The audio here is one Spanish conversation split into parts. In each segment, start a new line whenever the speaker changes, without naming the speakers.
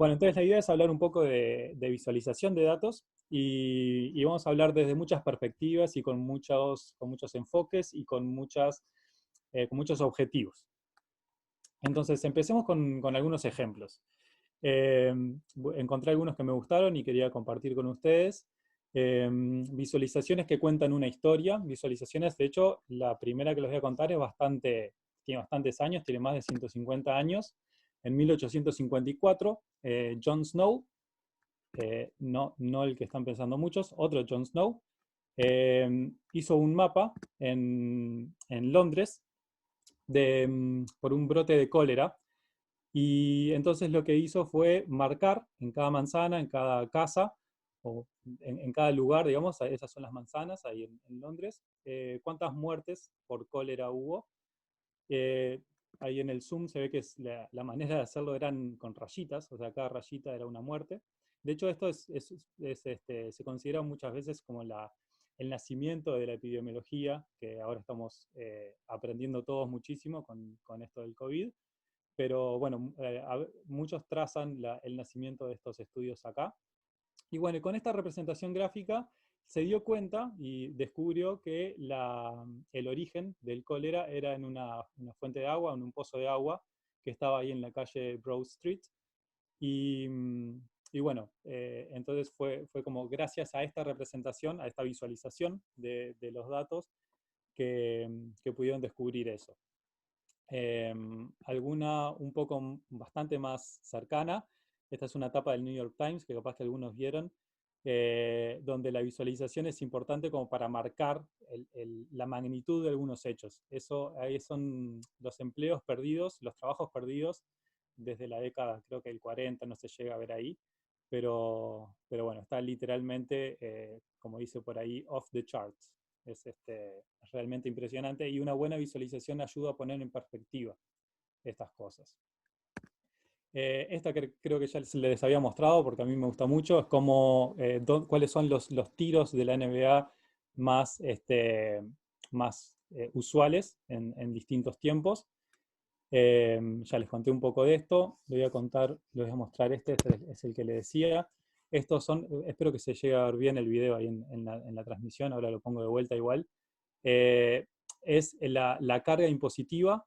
Bueno, entonces la idea es hablar un poco de visualización de datos y vamos a hablar desde muchas perspectivas y con muchos enfoques y con muchos objetivos. Entonces, empecemos con algunos ejemplos. Eh, Encontré algunos que me gustaron y quería compartir con ustedes. Visualizaciones que cuentan una historia. Visualizaciones, de hecho, la primera que les voy a contar tiene bastantes años, tiene más de 150 años. En 1854, John Snow, no el que están pensando muchos, otro John Snow, hizo un mapa en Londres por un brote de cólera. Y entonces lo que hizo fue marcar en cada manzana, en cada casa, o en cada lugar, digamos, esas son las manzanas ahí en Londres, cuántas muertes por cólera hubo. Eh, Ahí en el Zoom se ve que la manera de hacerlo eran con rayitas, o sea, cada rayita era una muerte. De hecho, esto se considera muchas veces como el nacimiento de la epidemiología, que ahora estamos aprendiendo todos muchísimo con esto del COVID. Pero bueno, muchos trazan el nacimiento de estos estudios acá. Y bueno, con esta representación gráfica se dio cuenta y descubrió que el origen del cólera era en una fuente de agua, en un pozo de agua que estaba ahí en la calle Broad Street. Y, y bueno, entonces fue como gracias a esta representación, a esta visualización de los datos, que pudieron descubrir eso. Alguna un poco bastante más cercana. Esta es una etapa del New York Times que capaz que algunos vieron, donde la visualización es importante como para marcar la magnitud de algunos hechos. Ahí son los empleos perdidos, los trabajos perdidos desde la década, creo que el 40, no se llega a ver ahí, pero bueno, está literalmente, como dice por ahí, off the charts. Es realmente impresionante y una buena visualización ayuda a poner en perspectiva estas cosas. Esta que creo que ya les había mostrado porque a mí me gusta mucho, es cuáles son los tiros de la NBA más usuales en distintos tiempos. Ya les conté un poco de esto, les voy a mostrar es el que le decía. Estos son, espero que se llegue a ver bien el video ahí en la transmisión, ahora lo pongo de vuelta igual. Es la carga impositiva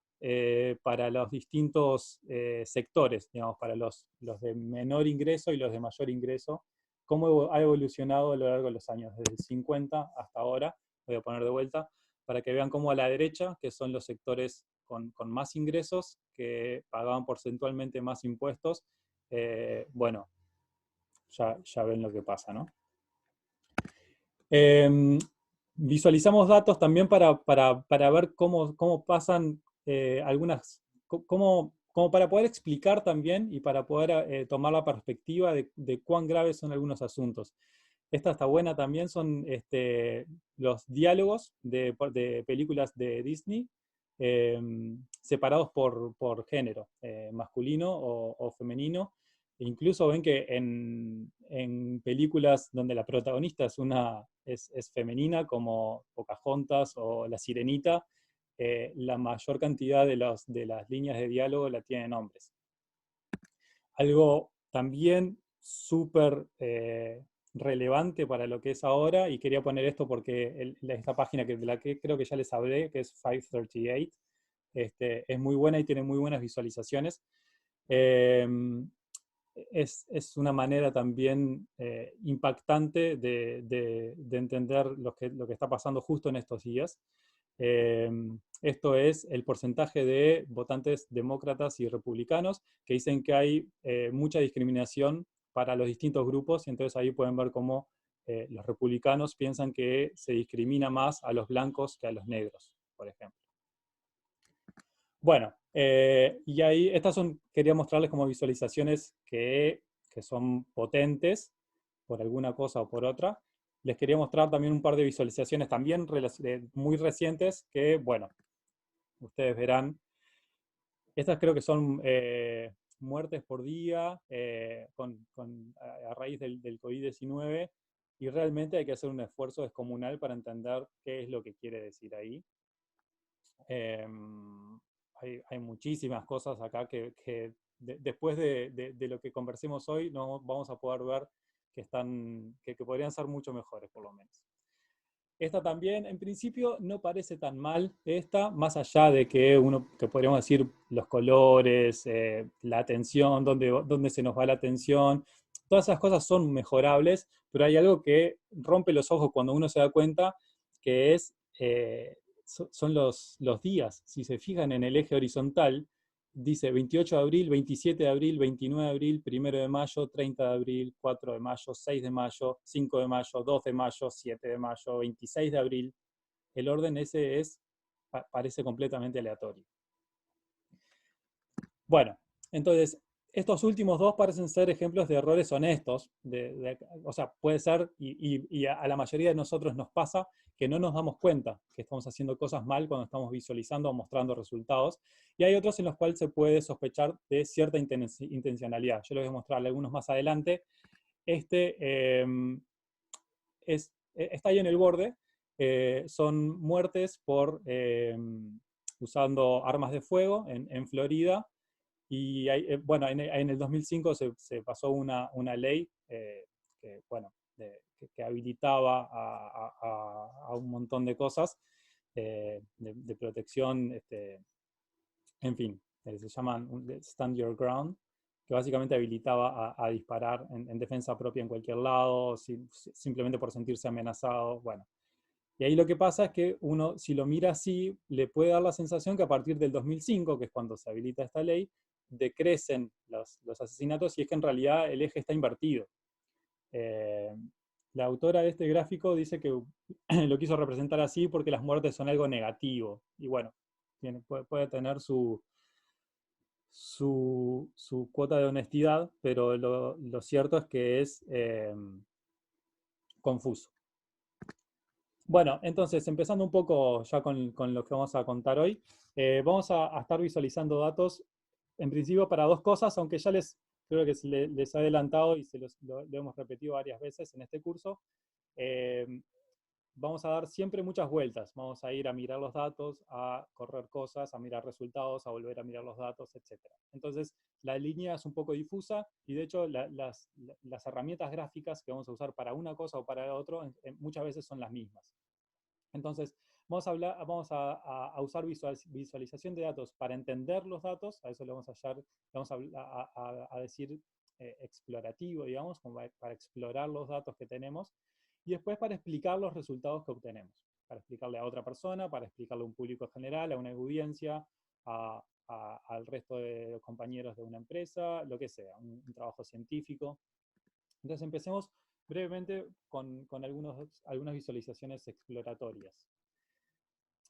para los distintos sectores, digamos, para los de menor ingreso y los de mayor ingreso, cómo ha evolucionado a lo largo de los años, desde el 50 hasta ahora. Voy a poner de vuelta, para que vean cómo a la derecha, que son los sectores con más ingresos, que pagaban porcentualmente más impuestos, bueno, ya ven lo que pasa, ¿no? Visualizamos datos también para ver cómo pasan como para poder explicar también y para poder tomar la perspectiva de cuán graves son algunos asuntos. Esta está buena también, son los diálogos de películas de Disney, separados por género, masculino o femenino. Incluso ven que en películas donde la protagonista es femenina, como Pocahontas o La Sirenita, la mayor cantidad de las líneas de diálogo la tienen hombres. Algo también súper relevante para lo que es ahora, y quería poner esto porque esta página de la que creo que ya les hablé, que es 538, es muy buena y tiene muy buenas visualizaciones. Eh, es una manera también impactante de entender lo que está pasando justo en estos días. Esto es el porcentaje de votantes demócratas y republicanos que dicen que hay mucha discriminación para los distintos grupos, y entonces ahí pueden ver cómo los republicanos piensan que se discrimina más a los blancos que a los negros, por ejemplo. Bueno, y ahí quería mostrarles como visualizaciones que son potentes por alguna cosa o por otra. Les quería mostrar también un par de visualizaciones también muy recientes que, bueno, ustedes verán. Estas creo que son muertes por día a raíz del COVID-19, y realmente hay que hacer un esfuerzo descomunal para entender qué es lo que quiere decir ahí. Hay muchísimas cosas acá que después de lo que conversemos hoy, no vamos a poder ver que podrían ser mucho mejores, por lo menos. Esta también, en principio, no parece tan mal, más allá de que podríamos decir los colores, la atención, dónde se nos va la atención, todas esas cosas son mejorables, pero hay algo que rompe los ojos cuando uno se da cuenta, que son los días. Si se fijan en el eje horizontal, dice 28 de abril, 27 de abril, 29 de abril, 1 de mayo, 30 de abril, 4 de mayo, 6 de mayo, 5 de mayo, 2 de mayo, 7 de mayo, 26 de abril. El orden ese parece completamente aleatorio. Bueno, entonces, estos últimos dos parecen ser ejemplos de errores honestos. O sea, puede ser, y a la mayoría de nosotros nos pasa, que no nos damos cuenta que estamos haciendo cosas mal cuando estamos visualizando o mostrando resultados. Y hay otros en los cuales se puede sospechar de cierta intencionalidad. Yo les voy a mostrar algunos más adelante. Está ahí en el borde. Son muertes usando armas de fuego en Florida. Y bueno, en el 2005 se pasó una ley que habilitaba a un montón de cosas de protección, en fin, se llaman Stand Your Ground, que básicamente habilitaba a disparar en defensa propia en cualquier lado, simplemente por sentirse amenazado. Bueno, y ahí lo que pasa es que uno, si lo mira así, le puede dar la sensación que a partir del 2005, que es cuando se habilita esta ley, decrecen los asesinatos, y es que en realidad el eje está invertido. La autora de este gráfico dice que lo quiso representar así porque las muertes son algo negativo. Y bueno, puede tener su cuota de honestidad, pero lo cierto es que es confuso. Bueno, entonces, empezando un poco ya con lo que vamos a contar hoy, vamos a estar visualizando datos, en principio para dos cosas, aunque ya creo que les he adelantado y lo hemos repetido varias veces en este curso. Vamos a dar siempre muchas vueltas. Vamos a ir a mirar los datos, a correr cosas, a mirar resultados, a volver a mirar los datos, etc. Entonces, la línea es un poco difusa y de hecho las herramientas gráficas que vamos a usar para una cosa o para la otra muchas veces son las mismas. Entonces, vamos a usar visualización de datos para entender los datos. A eso le vamos a decir explorativo, digamos, como para explorar los datos que tenemos, y después para explicar los resultados que obtenemos, para explicarle a otra persona, para explicarle a un público general, a una audiencia, al resto de compañeros de una empresa, lo que sea, un trabajo científico. Entonces empecemos brevemente con algunas visualizaciones exploratorias.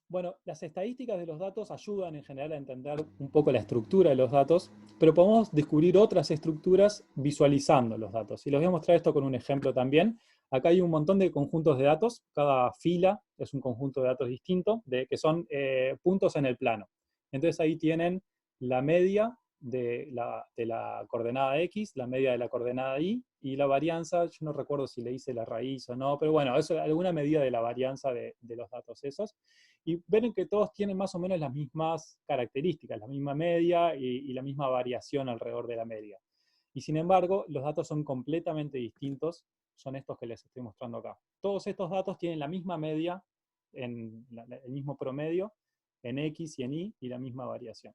Bueno, las estadísticas de los datos ayudan en general a entender un poco la estructura de los datos, pero podemos descubrir otras estructuras visualizando los datos. Y les voy a mostrar esto con un ejemplo también. Acá hay un montón de conjuntos de datos. Cada fila es un conjunto de datos distinto, que son puntos en el plano. Entonces ahí tienen la media de la coordenada X, la media de la coordenada Y, y la varianza, yo no recuerdo si le hice la raíz o no, pero bueno, eso es alguna medida de la varianza de los datos esos. Y ven que todos tienen más o menos las mismas características, la misma media y la misma variación alrededor de la media. Y sin embargo, los datos son completamente distintos, son estos que les estoy mostrando acá. Todos estos datos tienen la misma media, el mismo promedio, en X y en Y, y la misma variación.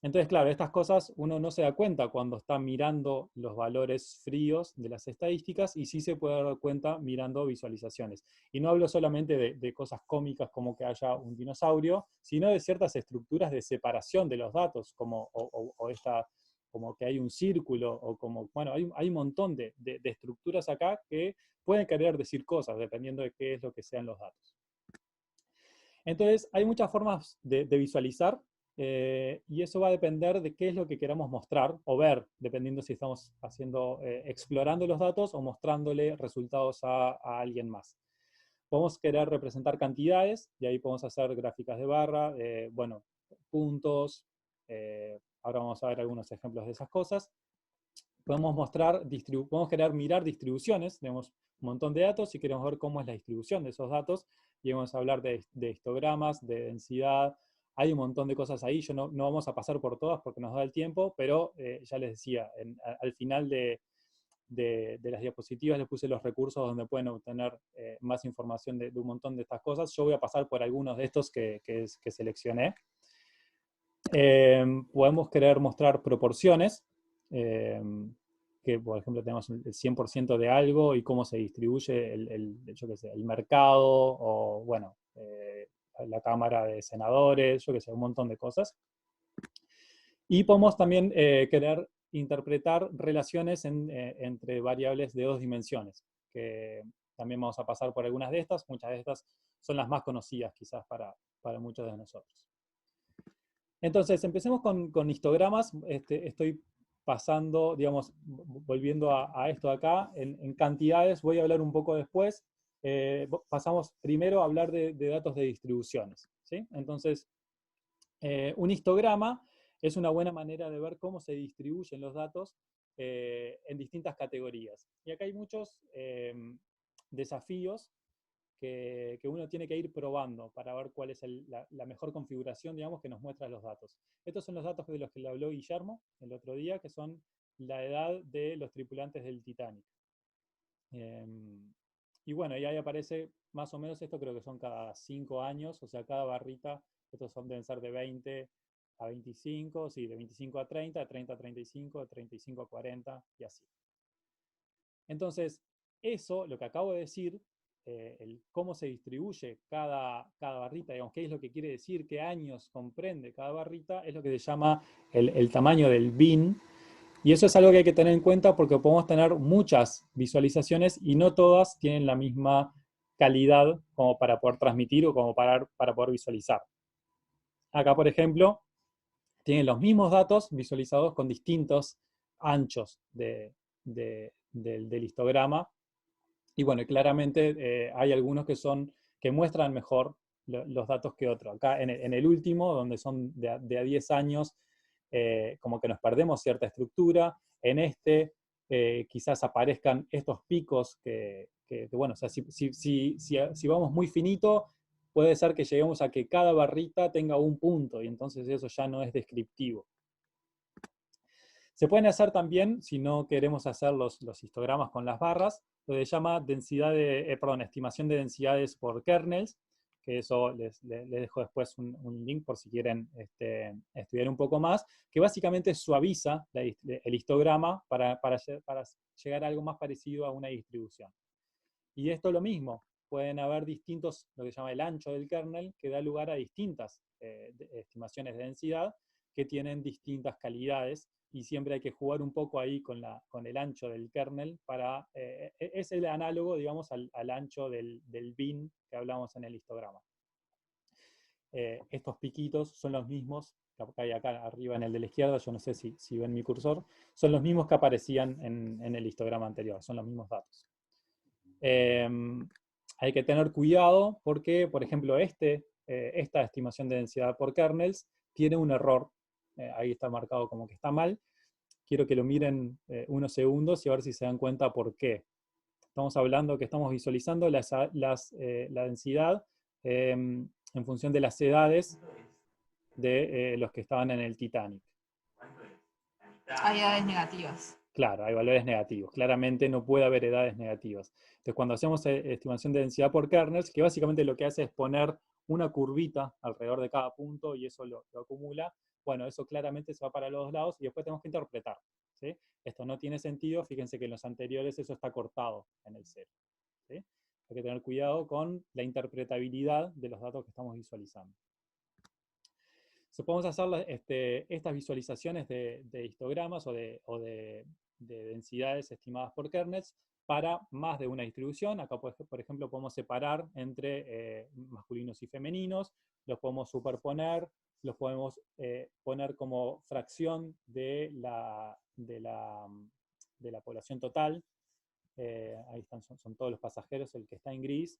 Entonces, claro, estas cosas uno no se da cuenta cuando está mirando los valores fríos de las estadísticas, y sí se puede dar cuenta mirando visualizaciones. Y no hablo solamente de cosas cómicas como que haya un dinosaurio, sino de ciertas estructuras de separación de los datos, como que hay un círculo, o como, bueno, hay un montón de estructuras acá que pueden querer decir cosas, dependiendo de qué es lo que sean los datos. Entonces, hay muchas formas de visualizar, y eso va a depender de qué es lo que queramos mostrar o ver, dependiendo si estamos explorando los datos o mostrándole resultados a alguien más. Podemos querer representar cantidades, y ahí podemos hacer gráficas de barra, bueno, puntos, ahora vamos a ver algunos ejemplos de esas cosas. Podemos querer mirar distribuciones, tenemos un montón de datos y queremos ver cómo es la distribución de esos datos, y vamos a hablar de histogramas, de densidad, Hay un montón de cosas ahí, no vamos a pasar por todas porque nos da el tiempo, pero ya les decía, al final de las diapositivas les puse los recursos donde pueden obtener más información de un montón de estas cosas. Yo voy a pasar por algunos de estos que seleccioné. Podemos querer mostrar proporciones, que por ejemplo tenemos el 100% de algo y cómo se distribuye yo qué sé, el mercado, o bueno, la Cámara de Senadores, yo qué sé, un montón de cosas. Y podemos también querer interpretar relaciones entre variables de 2 dimensiones, que también vamos a pasar por algunas de estas. Muchas de estas son las más conocidas quizás para muchos de nosotros. Entonces, empecemos con histogramas. Estoy pasando, digamos, volviendo a esto de acá, en cantidades, voy a hablar un poco después. Pasamos primero a hablar de datos de distribuciones, ¿sí? Entonces, un histograma es una buena manera de ver cómo se distribuyen los datos en distintas categorías. Y acá hay muchos desafíos que uno tiene que ir probando para ver cuál es la mejor configuración, digamos, que nos muestra los datos. Estos son los datos de los que le habló Guillermo el otro día, que son la edad de los tripulantes del Titanic. Y bueno, y ahí aparece más o menos esto, creo que son cada 5 años, o sea, cada barrita, estos deben ser de 20 a 25, sí, de 25 a 30, de 30 a 35, de 35 a 40, y así. Entonces, eso, lo que acabo de decir, cómo se distribuye cada barrita, digamos, qué es lo que quiere decir, qué años comprende cada barrita, es lo que se llama el tamaño del bin. Y eso es algo que hay que tener en cuenta porque podemos tener muchas visualizaciones y no todas tienen la misma calidad como para poder transmitir o como para poder visualizar. Acá, por ejemplo, tienen los mismos datos visualizados con distintos anchos del histograma. Y bueno, claramente hay algunos que muestran mejor los datos que otros. Acá en el último, donde son de a 10 años, como que nos perdemos cierta estructura. En este quizás aparezcan estos picos que bueno, o sea, si vamos muy finito, puede ser que lleguemos a que cada barrita tenga un punto, y entonces eso ya no es descriptivo. Se pueden hacer también, si no queremos hacer los histogramas con las barras, lo que se llama estimación de densidades por kernels, que eso les dejo después un link por si quieren estudiar un poco más, que básicamente suaviza el histograma para llegar a algo más parecido a una distribución. Y esto es lo mismo, pueden haber distintos, lo que se llama el ancho del kernel, que da lugar a distintas estimaciones de densidad que tienen distintas calidades, y siempre hay que jugar un poco ahí con el ancho del kernel para, es el análogo, digamos, al ancho del bin que hablamos en el histograma. Estos piquitos son los mismos que hay acá arriba en el de la izquierda, yo no sé si ven mi cursor, son los mismos que aparecían en el histograma anterior, son los mismos datos. Hay que tener cuidado porque, por ejemplo, esta estimación de densidad por kernels tiene un error. Ahí está marcado como que está mal. Quiero que lo miren unos segundos y a ver si se dan cuenta por qué. Estamos hablando que estamos visualizando la densidad en función de las edades de los que estaban en el Titanic.
Hay edades negativas.
Claro, hay valores negativos. Claramente no puede haber edades negativas. Entonces, cuando hacemos estimación de densidad por kernels, que básicamente lo que hace es poner una curvita alrededor de cada punto y eso lo acumula, bueno, eso claramente se va para los dos lados y después tenemos que interpretar, ¿sí? Esto no tiene sentido, fíjense que en los anteriores eso está cortado en el cero, ¿sí? Hay que tener cuidado con la interpretabilidad de los datos que estamos visualizando. Podemos hacer estas visualizaciones de histogramas o de densidades estimadas por kernels para más de una distribución. Acá, por ejemplo, podemos separar entre masculinos y femeninos, los podemos superponer, los podemos poner como fracción de la población total. Ahí están, son todos los pasajeros, el que está en gris.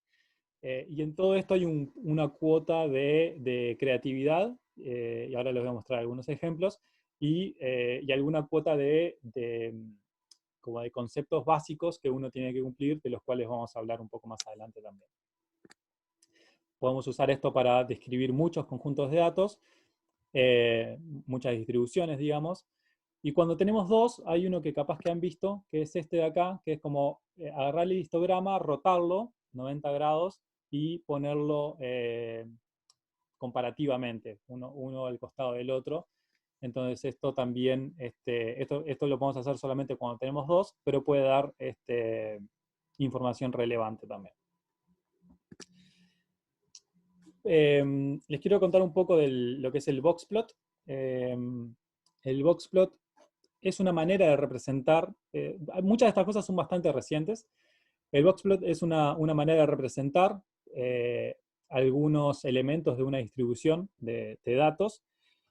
Y en todo esto hay una cuota de creatividad, y ahora les voy a mostrar algunos ejemplos, y alguna cuota como de conceptos básicos que uno tiene que cumplir, de los cuales vamos a hablar un poco más adelante también. Podemos usar esto para describir muchos conjuntos de datos, muchas distribuciones, digamos. Y cuando tenemos dos, hay uno que capaz que han visto, que es este de acá, que es como agarrar el histograma, rotarlo 90 grados y ponerlo comparativamente, uno al costado del otro. Entonces esto también, esto lo podemos hacer solamente cuando tenemos dos, pero puede dar información relevante también. Les quiero contar un poco de lo que es el boxplot. El boxplot es una manera de representar, muchas de estas cosas son bastante recientes. El boxplot es una manera de representar algunos elementos de una distribución de datos,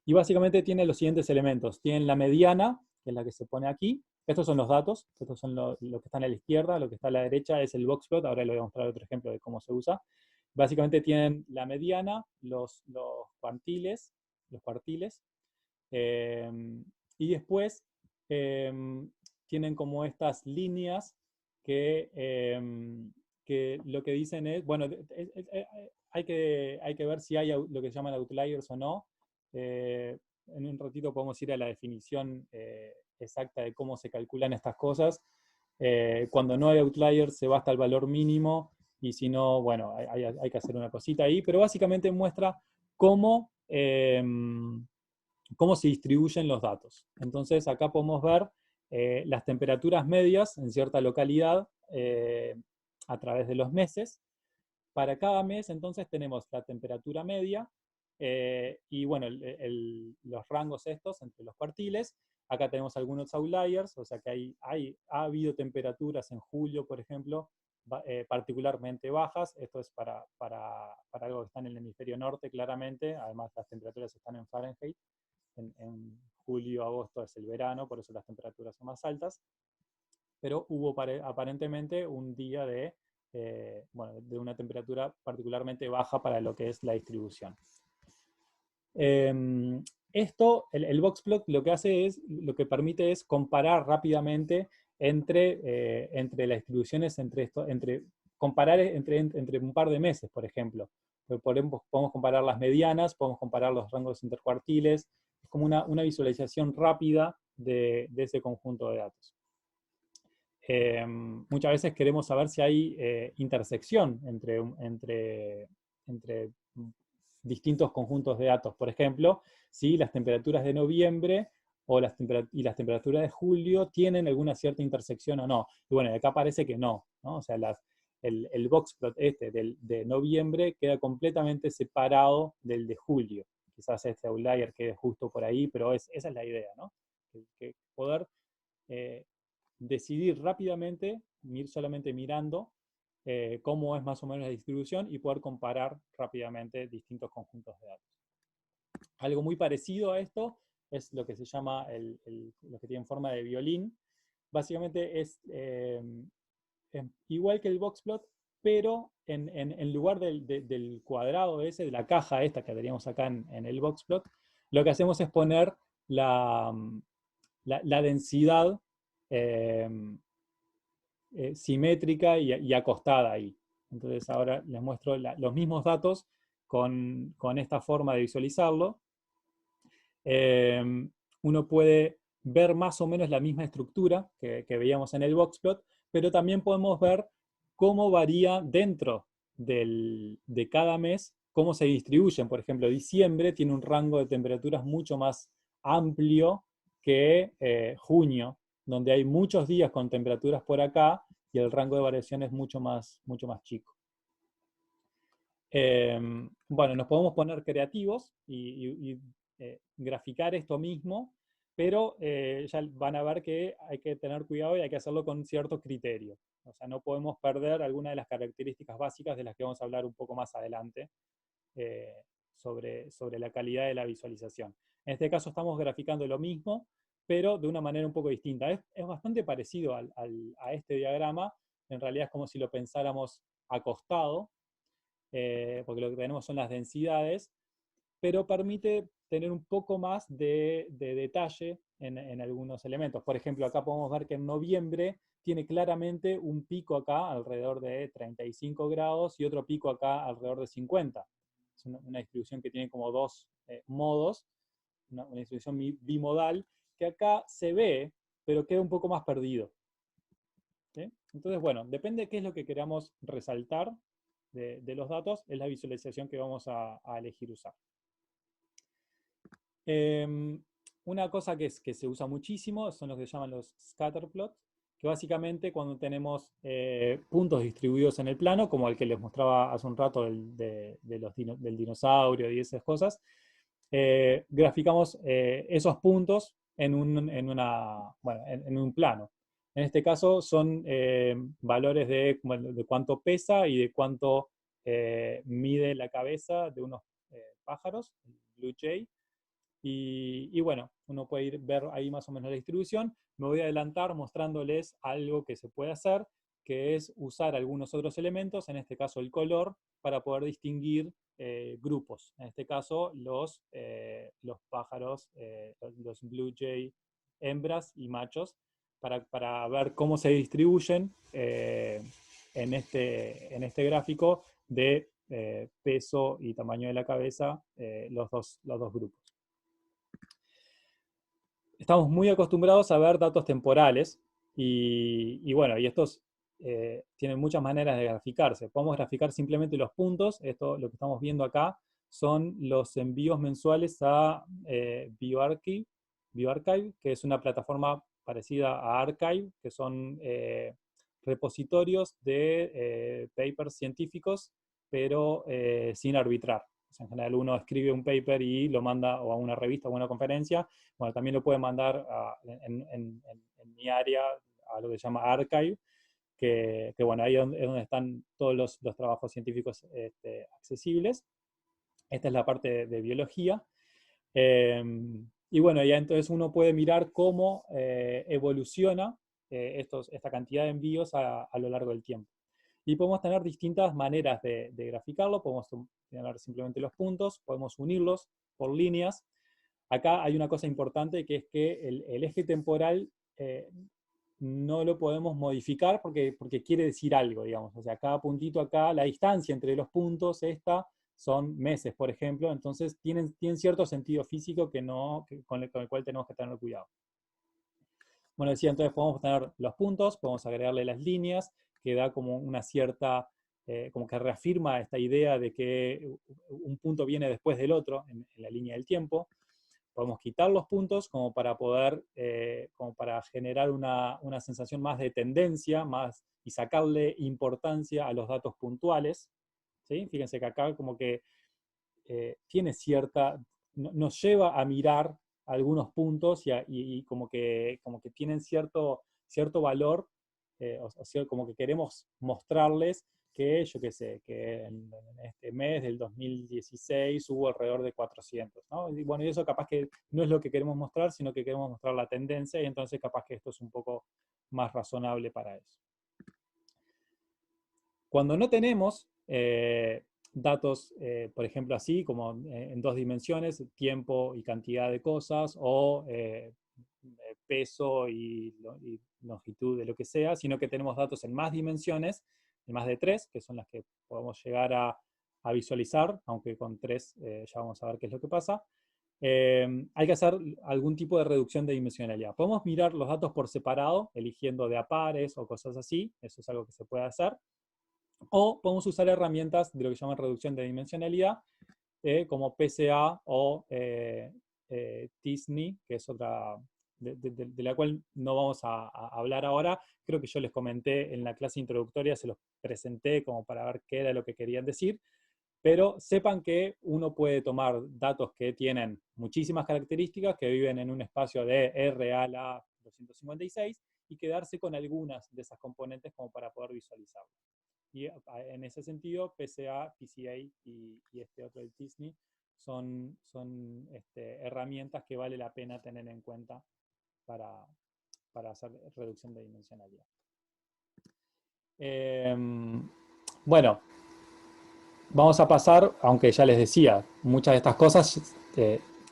y básicamente tiene los siguientes elementos. Tienen la mediana, que es la que se pone aquí. Estos son los datos, estos son lo que están a la izquierda, lo que está a la derecha es el boxplot. Ahora les voy a mostrar otro ejemplo de cómo se usa. Básicamente tienen la mediana, los cuartiles, y después tienen como estas líneas que lo que dicen es, bueno, hay que ver si hay lo que se llaman outliers o no. En un ratito podemos ir a la definición exacta de cómo se calculan estas cosas. Cuando no hay outliers se va hasta el valor mínimo, y si no, bueno, hay que hacer una cosita ahí, pero básicamente muestra cómo se distribuyen los datos. Entonces acá podemos ver las temperaturas medias en cierta localidad a través de los meses. Para cada mes entonces tenemos la temperatura media y bueno, los rangos estos entre los cuartiles. Acá tenemos algunos outliers, o sea que ha habido temperaturas en julio, por ejemplo, particularmente bajas. Esto es para algo que está en el hemisferio norte, claramente. Además, las temperaturas están en Fahrenheit. En julio, agosto es el verano, por eso las temperaturas son más altas. Pero hubo aparentemente un día de una temperatura particularmente baja para lo que es la distribución. El boxplot lo que permite es comparar rápidamente entre las distribuciones, comparar entre un par de meses, por ejemplo. Podemos comparar las medianas, podemos comparar los rangos intercuartiles. Es como una visualización rápida de ese conjunto de datos. Muchas veces queremos saber si hay intersección entre distintos conjuntos de datos. Por ejemplo, si las temperaturas de noviembre y las temperaturas de julio tienen alguna cierta intersección o no. Y bueno, acá parece que no, ¿no? O sea, el boxplot de noviembre queda completamente separado del de julio. Quizás este outlier quede justo por ahí, pero esa es la idea, ¿no? Que poder decidir rápidamente, solamente mirando cómo es más o menos la distribución y poder comparar rápidamente distintos conjuntos de datos. Algo muy parecido a esto es lo que se llama lo que tiene forma de violín. Básicamente es igual que el boxplot, pero en lugar del cuadrado ese, de la caja esta que teníamos acá en el boxplot, lo que hacemos es poner la densidad simétrica y acostada ahí. Entonces ahora les muestro los mismos datos con esta forma de visualizarlo. Uno puede ver más o menos la misma estructura que veíamos en el boxplot, pero también podemos ver cómo varía dentro de cada mes, cómo se distribuyen. Por ejemplo, diciembre tiene un rango de temperaturas mucho más amplio que junio, donde hay muchos días con temperaturas por acá y el rango de variación es mucho más chico. Bueno, nos podemos poner creativos y graficar esto mismo, pero ya van a ver que hay que tener cuidado y hay que hacerlo con cierto criterio. O sea, no podemos perder alguna de las características básicas de las que vamos a hablar un poco más adelante sobre la calidad de la visualización. En este caso estamos graficando lo mismo, pero de una manera un poco distinta. Es bastante parecido a este diagrama. En realidad es como si lo pensáramos acostado, porque lo que tenemos son las densidades, pero permite tener un poco más de detalle en algunos elementos. Por ejemplo, acá podemos ver que en noviembre tiene claramente un pico acá alrededor de 35 grados y otro pico acá alrededor de 50. Es una distribución que tiene como dos modos, una distribución bimodal, que acá se ve, pero queda un poco más perdido. ¿Sí? Entonces, bueno, depende de qué es lo que queramos resaltar de los datos, es la visualización que vamos a elegir usar. Una cosa que se usa muchísimo son los que se llaman los scatter plots, que básicamente cuando tenemos puntos distribuidos en el plano, como el que les mostraba hace un rato del dinosaurio y esas cosas, graficamos esos puntos en un plano. En este caso son valores de cuánto pesa y de cuánto mide la cabeza de unos pájaros, el blue jay. Y bueno, uno puede ver ahí más o menos la distribución. Me voy a adelantar mostrándoles algo que se puede hacer, que es usar algunos otros elementos, en este caso el color, para poder distinguir grupos. En este caso, los pájaros, los blue jay, hembras y machos, para ver cómo se distribuyen en este gráfico de peso y tamaño de la cabeza, los dos grupos. Estamos muy acostumbrados a ver datos temporales y bueno, y estos tienen muchas maneras de graficarse. Podemos graficar simplemente los puntos. Esto, lo que estamos viendo acá, son los envíos mensuales a bioarchive, que es una plataforma parecida a Archive, que son repositorios de papers científicos, pero sin arbitrar. O sea, en general uno escribe un paper y lo manda o a una revista o a una conferencia. Bueno, también lo puede mandar en mi área a lo que se llama Archive, que bueno, ahí es donde están todos los trabajos científicos accesibles. Esta es la parte de biología. Y bueno, ya entonces uno puede mirar cómo evoluciona esta cantidad de envíos a lo largo del tiempo. Y podemos tener distintas maneras de graficarlo. Podemos tener simplemente los puntos, podemos unirlos por líneas. Acá hay una cosa importante, que es que el eje temporal no lo podemos modificar porque quiere decir algo, digamos. O sea, cada puntito acá, la distancia entre los puntos, son meses, por ejemplo. Entonces tienen cierto sentido físico con el cual tenemos que tener cuidado. Bueno, decía, entonces podemos tener los puntos, podemos agregarle las líneas, que da como una cierta, como que reafirma esta idea de que un punto viene después del otro en la línea del tiempo. Podemos quitar los puntos como para poder, como para generar una sensación más de tendencia, y sacarle importancia a los datos puntuales. ¿Sí? Fíjense que acá como que tiene nos lleva a mirar algunos puntos y como que tienen cierto valor, o sea, como que queremos mostrarles que, yo qué sé, que en este mes del 2016 hubo alrededor de 400, ¿no? Y bueno, y eso capaz que no es lo que queremos mostrar, sino que queremos mostrar la tendencia, y entonces capaz que esto es un poco más razonable para eso. Cuando no tenemos datos, por ejemplo, así, como en dos dimensiones, tiempo y cantidad de cosas, o peso y longitud de lo que sea, sino que tenemos datos en más dimensiones, en más de 3, que son las que podemos llegar a visualizar, aunque con 3 ya vamos a ver qué es lo que pasa. Hay que hacer algún tipo de reducción de dimensionalidad. Podemos mirar los datos por separado, eligiendo de a pares o cosas así, eso es algo que se puede hacer. O podemos usar herramientas de lo que llaman reducción de dimensionalidad, como PCA o t-SNE, que es otra de la cual no vamos a hablar ahora. Creo que yo les comenté en la clase introductoria, se los presenté como para ver qué era lo que querían decir, pero sepan que uno puede tomar datos que tienen muchísimas características, que viven en un espacio de R a la 256, y quedarse con algunas de esas componentes como para poder visualizarlo. Y en ese sentido, PCA, PCA y este otro, el t-SNE, son herramientas que vale la pena tener en cuenta para hacer reducción de dimensionalidad. Bueno, vamos a pasar, aunque ya les decía, muchas de estas cosas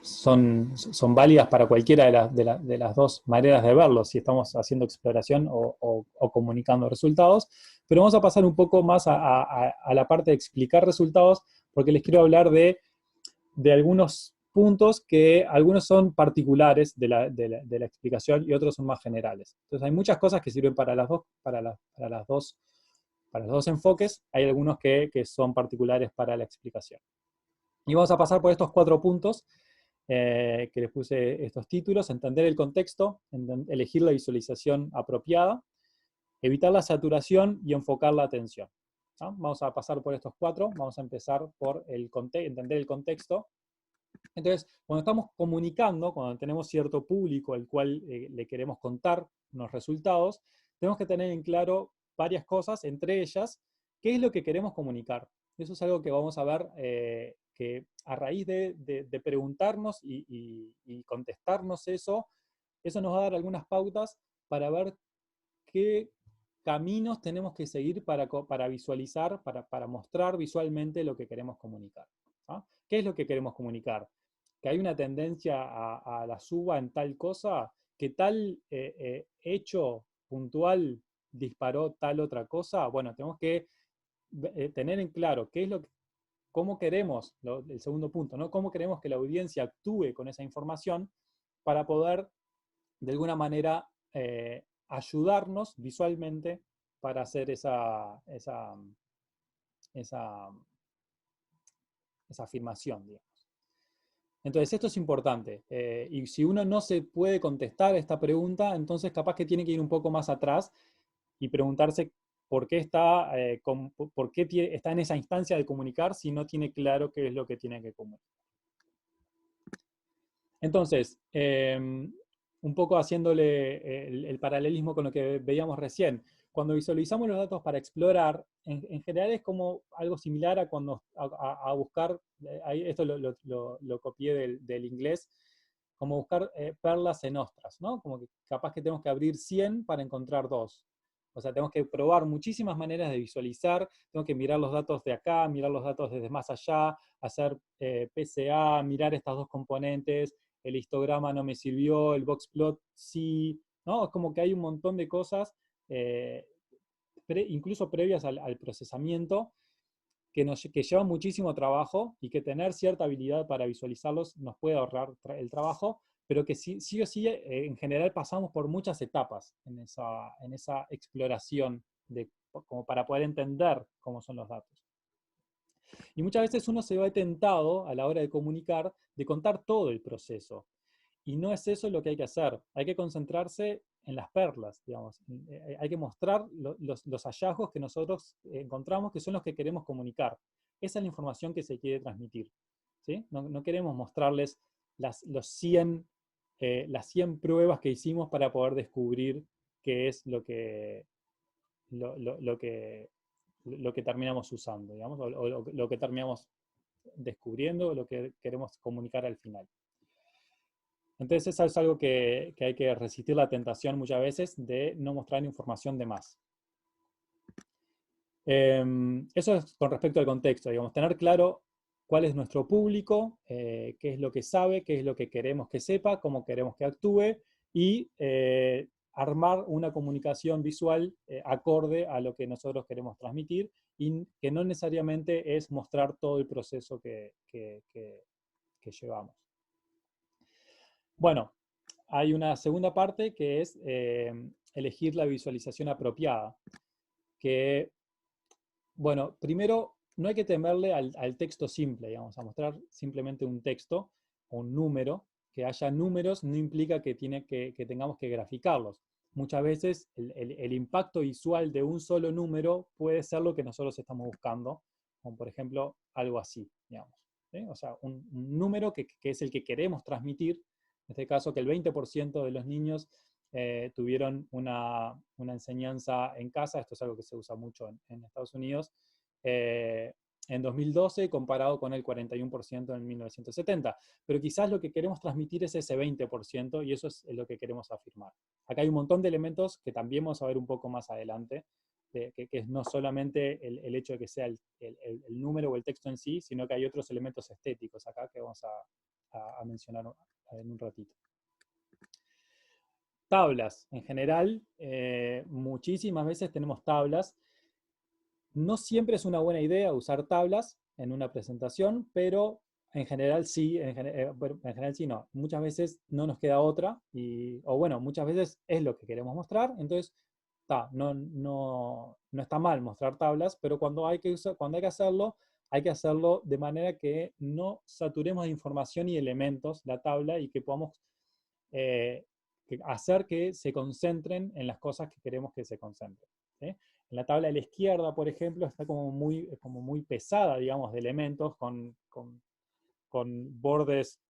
son válidas para cualquiera de las dos maneras de verlo, si estamos haciendo exploración o comunicando resultados. Pero vamos a pasar un poco más a la parte de explicar resultados, porque les quiero hablar de algunos puntos que algunos son particulares de la explicación y otros son más generales. Entonces hay muchas cosas que sirven para para los dos enfoques, hay algunos que son particulares para la explicación. Y vamos a pasar por estos 4 puntos que les puse estos títulos: entender el contexto, elegir la visualización apropiada, evitar la saturación y enfocar la atención. ¿No? Vamos a pasar por estos 4, vamos a empezar por entender el contexto. Entonces, cuando estamos comunicando, cuando tenemos cierto público al cual le queremos contar unos resultados, tenemos que tener en claro varias cosas, entre ellas, qué es lo que queremos comunicar. Eso es algo que vamos a ver que a raíz de preguntarnos y contestarnos eso nos va a dar algunas pautas para ver qué caminos tenemos que seguir para visualizar, para mostrar visualmente lo que queremos comunicar. ¿Ah? ¿Qué es lo que queremos comunicar? Que hay una tendencia a la suba en tal cosa, que tal hecho puntual disparó tal otra cosa. Bueno, tenemos que tener en claro qué es cómo queremos, el segundo punto, ¿no? Cómo queremos que la audiencia actúe con esa información para poder, de alguna manera, ayudarnos visualmente para hacer esa afirmación, digamos. Entonces, esto es importante. Y si uno no se puede contestar esta pregunta, entonces capaz que tiene que ir un poco más atrás y preguntarse por qué está en esa instancia de comunicar si no tiene claro qué es lo que tiene que comunicar. Entonces, un poco haciéndole el paralelismo con lo que veíamos recién, cuando visualizamos los datos para explorar, en general es como algo similar a cuando a buscar, esto lo copié del inglés, como buscar perlas en ostras, ¿no? Como que capaz que tenemos que abrir 100 para encontrar 2. O sea, tenemos que probar muchísimas maneras de visualizar, tengo que mirar los datos de acá, mirar los datos desde más allá, hacer PCA, mirar estas dos componentes, el histograma no me sirvió, el boxplot sí, ¿no? Es como que hay un montón de cosas, eh, incluso previas al procesamiento, que llevan muchísimo trabajo y que tener cierta habilidad para visualizarlos nos puede ahorrar el trabajo, pero que sí, sí o sí, en general pasamos por muchas etapas en esa exploración como para poder entender cómo son los datos. Y muchas veces uno se ve tentado a la hora de comunicar de contar todo el proceso. Y no es eso lo que hay que hacer. Hay que concentrarse en las perlas, digamos. Hay que mostrar los hallazgos que nosotros encontramos, que son los que queremos comunicar. Esa es la información que se quiere transmitir. ¿Sí? No queremos mostrarles las 100 pruebas que hicimos para poder descubrir qué es lo que terminamos usando, digamos, o lo que terminamos descubriendo, o lo que queremos comunicar al final. Entonces eso es algo que hay que resistir la tentación muchas veces de no mostrar información de más. Eso es con respecto al contexto, digamos, tener claro cuál es nuestro público, qué es lo que sabe, qué es lo que queremos que sepa, cómo queremos que actúe, y armar una comunicación visual acorde a lo que nosotros queremos transmitir, y que no necesariamente es mostrar todo el proceso que llevamos. Bueno, hay una segunda parte que es elegir la visualización apropiada. Que, bueno, primero, no hay que temerle al texto simple, digamos, a mostrar simplemente un texto o un número. Que haya números no implica que tengamos que graficarlos. Muchas veces el impacto visual de un solo número puede ser lo que nosotros estamos buscando, como por ejemplo algo así, digamos. ¿Sí? O sea, un número que es el que queremos transmitir. En este caso, que el 20% de los niños tuvieron una enseñanza en casa. Esto es algo que se usa mucho en Estados Unidos, en 2012 comparado con el 41% en 1970. Pero quizás lo que queremos transmitir es ese 20% y eso es lo que queremos afirmar. Acá hay un montón de elementos que también vamos a ver un poco más adelante, que es no solamente el hecho de que sea el número o el texto en sí, sino que hay otros elementos estéticos acá que vamos a mencionar en un ratito. Tablas, en general, muchísimas veces tenemos tablas. No siempre es una buena idea usar tablas en una presentación, pero en general sí, bueno, en general sí no. Muchas veces no nos queda otra, o bueno, muchas veces es lo que queremos mostrar, entonces no está mal mostrar tablas, pero cuando hay que hay que hacerlo de manera que no saturemos de información y elementos la tabla y que podamos hacer que se concentren en las cosas que queremos que se concentren, ¿sí? En la tabla de la izquierda, por ejemplo, está como muy pesada, digamos, de elementos con bordes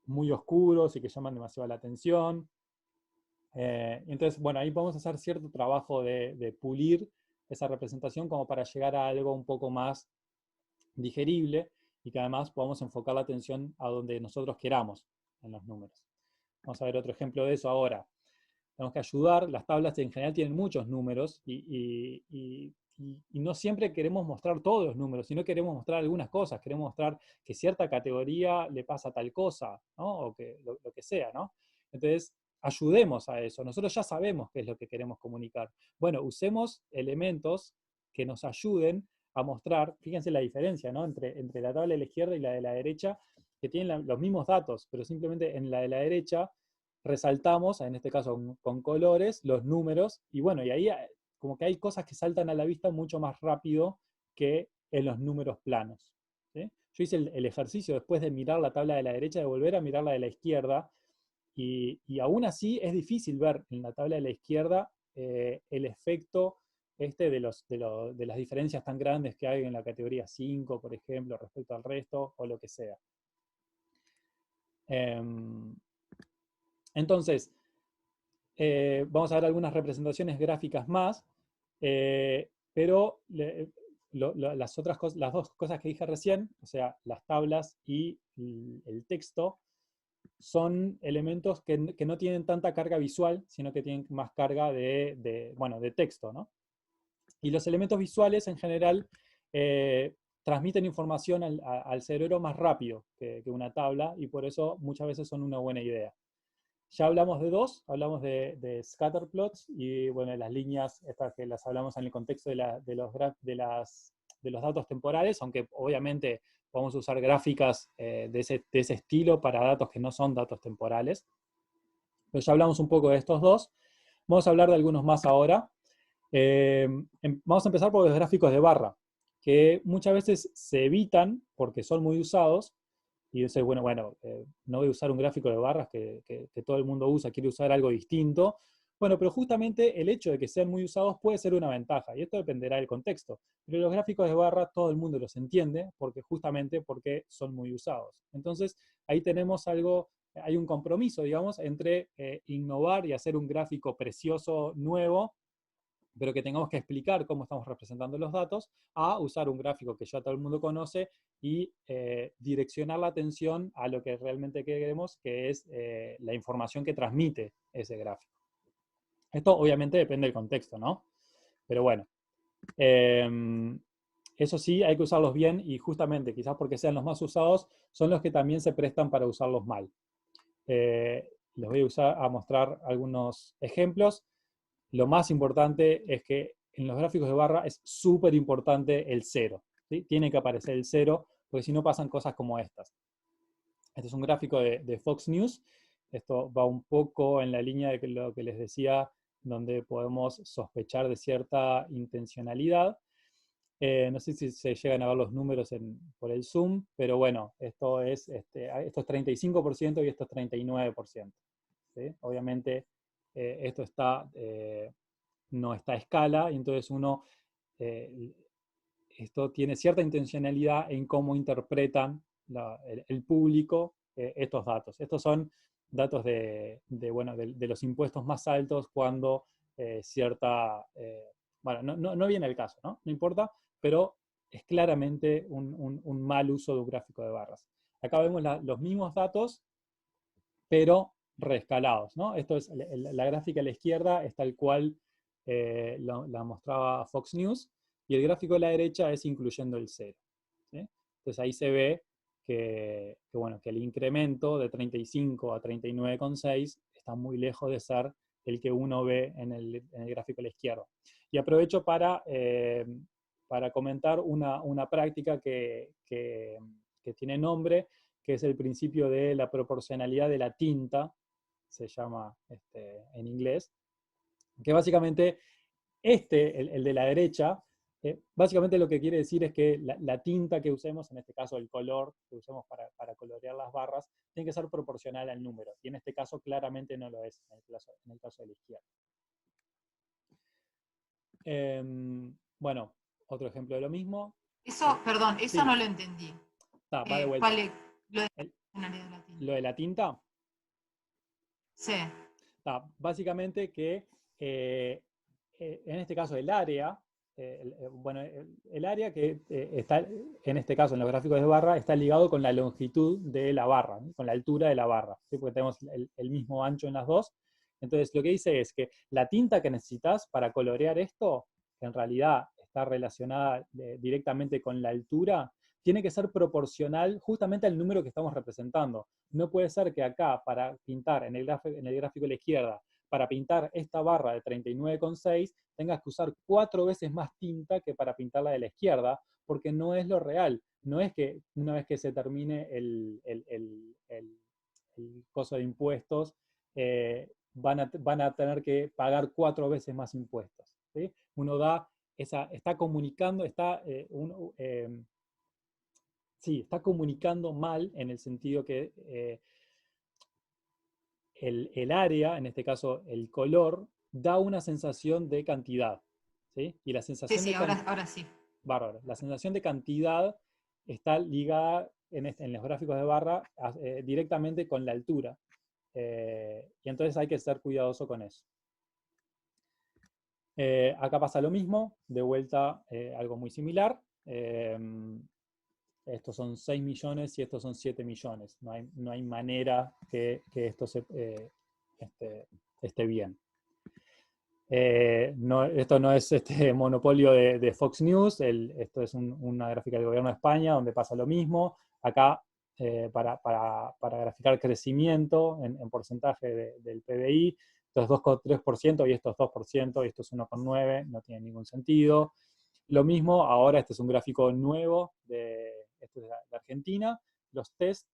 muy oscuros y que llaman demasiado la atención. Entonces, bueno, ahí podemos hacer cierto trabajo de pulir esa representación como para llegar a algo un poco más digerible y que además podamos enfocar la atención a donde nosotros queramos en los números. Vamos a ver otro ejemplo de eso ahora. Tenemos que ayudar, las tablas en general tienen muchos números y no siempre queremos mostrar todos los números, sino queremos mostrar algunas cosas, queremos mostrar que cierta categoría le pasa tal cosa, ¿no? O que lo que sea, ¿no? Entonces, ayudemos a eso. Nosotros ya sabemos qué es lo que queremos comunicar. Bueno, usemos elementos que nos ayuden a mostrar, fíjense la diferencia, ¿no? Entre la tabla de la izquierda y la de la derecha, que tienen los mismos datos, pero simplemente en la de la derecha resaltamos, en este caso con colores, los números, y bueno, y ahí como que hay cosas que saltan a la vista mucho más rápido que en los números planos, ¿sí? Yo hice el ejercicio después de mirar la tabla de la derecha, de volver a mirar la de la izquierda, y aún así es difícil ver en la tabla de la izquierda el efecto de las diferencias tan grandes que hay en la categoría 5, por ejemplo, respecto al resto, o lo que sea. Entonces, vamos a ver algunas representaciones gráficas más, pero las dos cosas que dije recién, o sea, las tablas y el texto, son elementos que no tienen tanta carga visual, sino que tienen más carga de texto, ¿no? Y los elementos visuales, en general, transmiten información al cerebro más rápido que una tabla, y por eso muchas veces son una buena idea. Ya hablamos de dos, hablamos de scatter plots y bueno, las líneas estas que las hablamos en el contexto de los datos temporales, aunque obviamente podemos usar gráficas de ese estilo para datos que no son datos temporales. Pero ya hablamos un poco de estos dos. Vamos a hablar de algunos más ahora. Vamos a empezar por los gráficos de barra, que muchas veces se evitan porque son muy usados. Y dice, bueno, no voy a usar un gráfico de barras que todo el mundo usa, quiere usar algo distinto. Bueno, pero justamente el hecho de que sean muy usados puede ser una ventaja, y esto dependerá del contexto. Pero los gráficos de barra todo el mundo los entiende, justamente porque son muy usados. Entonces, ahí tenemos hay un compromiso, digamos, entre innovar y hacer un gráfico precioso, nuevo, pero que tengamos que explicar cómo estamos representando los datos, a usar un gráfico que ya todo el mundo conoce y direccionar la atención a lo que realmente queremos, que es la información que transmite ese gráfico. Esto obviamente depende del contexto, ¿no? Pero bueno, eso sí, hay que usarlos bien y justamente, quizás porque sean los más usados, son los que también se prestan para usarlos mal. Les voy a mostrar algunos ejemplos. Lo más importante es que en los gráficos de barra es súper importante el 0, ¿sí? Tiene que aparecer el 0, porque si no pasan cosas como estas. Este es un gráfico de Fox News. Esto va un poco en la línea de lo que les decía, donde podemos sospechar de cierta intencionalidad. No sé si se llegan a ver los números por el Zoom, pero bueno, esto es 35% y esto es 39%. ¿Sí? Obviamente esto no está a escala, y entonces esto tiene cierta intencionalidad en cómo interpretan el público estos datos. Estos son datos de los impuestos más altos cuando no viene el caso, ¿no? No importa, pero es claramente un mal uso de un gráfico de barras. Acá vemos los mismos datos, pero reescalados, ¿no? Esto es la gráfica a la izquierda, es tal cual la mostraba Fox News, y el gráfico a la derecha es incluyendo el 0. ¿Sí? Entonces ahí se ve bueno, que el incremento de 35 a 39,6 está muy lejos de ser el que uno ve en el gráfico a la izquierda. Y aprovecho para comentar una práctica que tiene nombre, que es el principio de la proporcionalidad de la tinta, se llama en inglés, que básicamente el de la derecha, básicamente lo que quiere decir es que la tinta que usemos, en este caso el color que usemos para colorear las barras, tiene que ser proporcional al número, y en este caso claramente no lo es, en el caso de la izquierda. Bueno, otro ejemplo de lo mismo.
Eso, perdón, eso
Sí.
no lo entendí.
Va de vuelta.
Lo de la proporcionalidad de la tinta.
¿Lo de la tinta?
Sí.
Básicamente que en este caso el área, bueno, el área que está, en este caso en los gráficos de barra, está ligado con la longitud de la barra, ¿no? Con la altura de la barra, ¿sí? Porque tenemos el mismo ancho en las dos. Entonces lo que dice es que la tinta que necesitas para colorear esto, que en realidad está relacionada directamente con la altura, tiene que ser proporcional justamente al número que estamos representando. No puede ser que acá, para pintar en el gráfico de la izquierda, para pintar esta barra de 39,6, tengas que usar 4 veces más tinta que para pintarla de la izquierda, porque no es lo real. No es que una vez que se termine el coso de impuestos, van a tener que pagar 4 veces más impuestos, ¿sí? Uno está comunicando, sí, está comunicando mal en el sentido que el área, en este caso el color, da una sensación de cantidad, ¿sí? Y la sensación
Sí, ahora sí.
Bárbaro. La sensación de cantidad está ligada en los gráficos de barra directamente con la altura. Y entonces hay que ser cuidadoso con eso. Acá pasa lo mismo, de vuelta algo muy similar. Estos son 6 millones y estos son 7 millones. No hay manera que esto esté bien. Esto no es monopolio de Fox News, esto es una gráfica del gobierno de España donde pasa lo mismo. Acá, para graficar crecimiento en porcentaje del PBI, esto es 2,3% y esto es 2% y esto es 1,9%, no tiene ningún sentido. Lo mismo, ahora este es un gráfico nuevo, esto es de Argentina, los test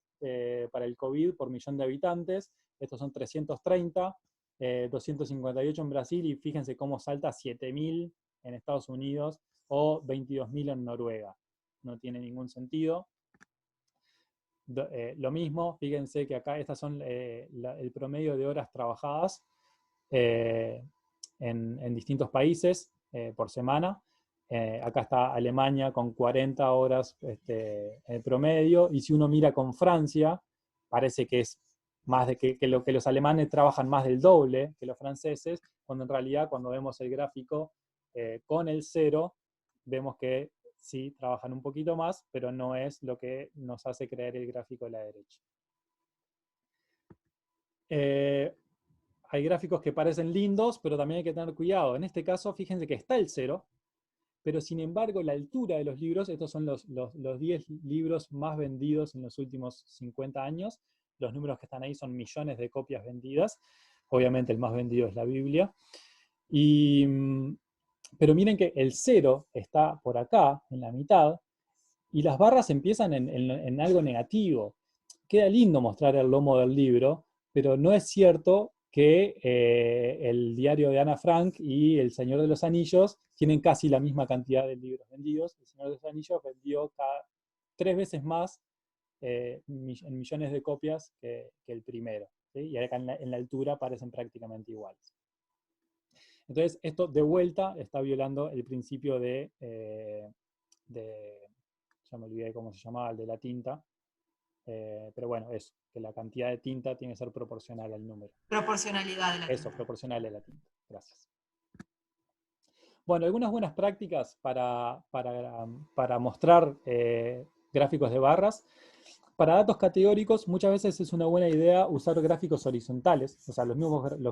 para el COVID por millón de habitantes, estos son 330, 258 en Brasil, y fíjense cómo salta a 7.000 en Estados Unidos o 22.000 en Noruega. No tiene ningún sentido. Lo mismo, fíjense que acá estas son el promedio de horas trabajadas en distintos países por semana. Acá está Alemania con 40 horas en promedio, y si uno mira con Francia, parece que es más de que los alemanes trabajan más del doble que los franceses, cuando en realidad cuando vemos el gráfico con el cero, vemos que sí trabajan un poquito más, pero no es lo que nos hace creer el gráfico de la derecha. Hay gráficos que parecen lindos, pero también hay que tener cuidado. En este caso, fíjense que está el cero, pero sin embargo la altura de los libros, estos son los 10 libros más vendidos en los últimos 50 años, los números que están ahí son millones de copias vendidas, obviamente el más vendido es la Biblia, pero miren que el cero está por acá, en la mitad, y las barras empiezan en algo negativo. Queda lindo mostrar el lomo del libro, pero no es cierto que el diario de Ana Frank y El Señor de los Anillos tienen casi la misma cantidad de libros vendidos. El Señor de los Anillos vendió 3 veces más en millones de copias que el primero, ¿sí? Y acá en la altura parecen prácticamente iguales. Entonces, esto de vuelta está violando el principio ya me olvidé cómo se llamaba, el de la tinta, pero bueno, eso, que la cantidad de tinta tiene que ser proporcional al número.
Proporcionalidad de la tinta.
Eso, proporcional a la tinta. Gracias. Bueno, algunas buenas prácticas para mostrar gráficos de barras. Para datos categóricos, muchas veces es una buena idea usar gráficos horizontales, o sea, los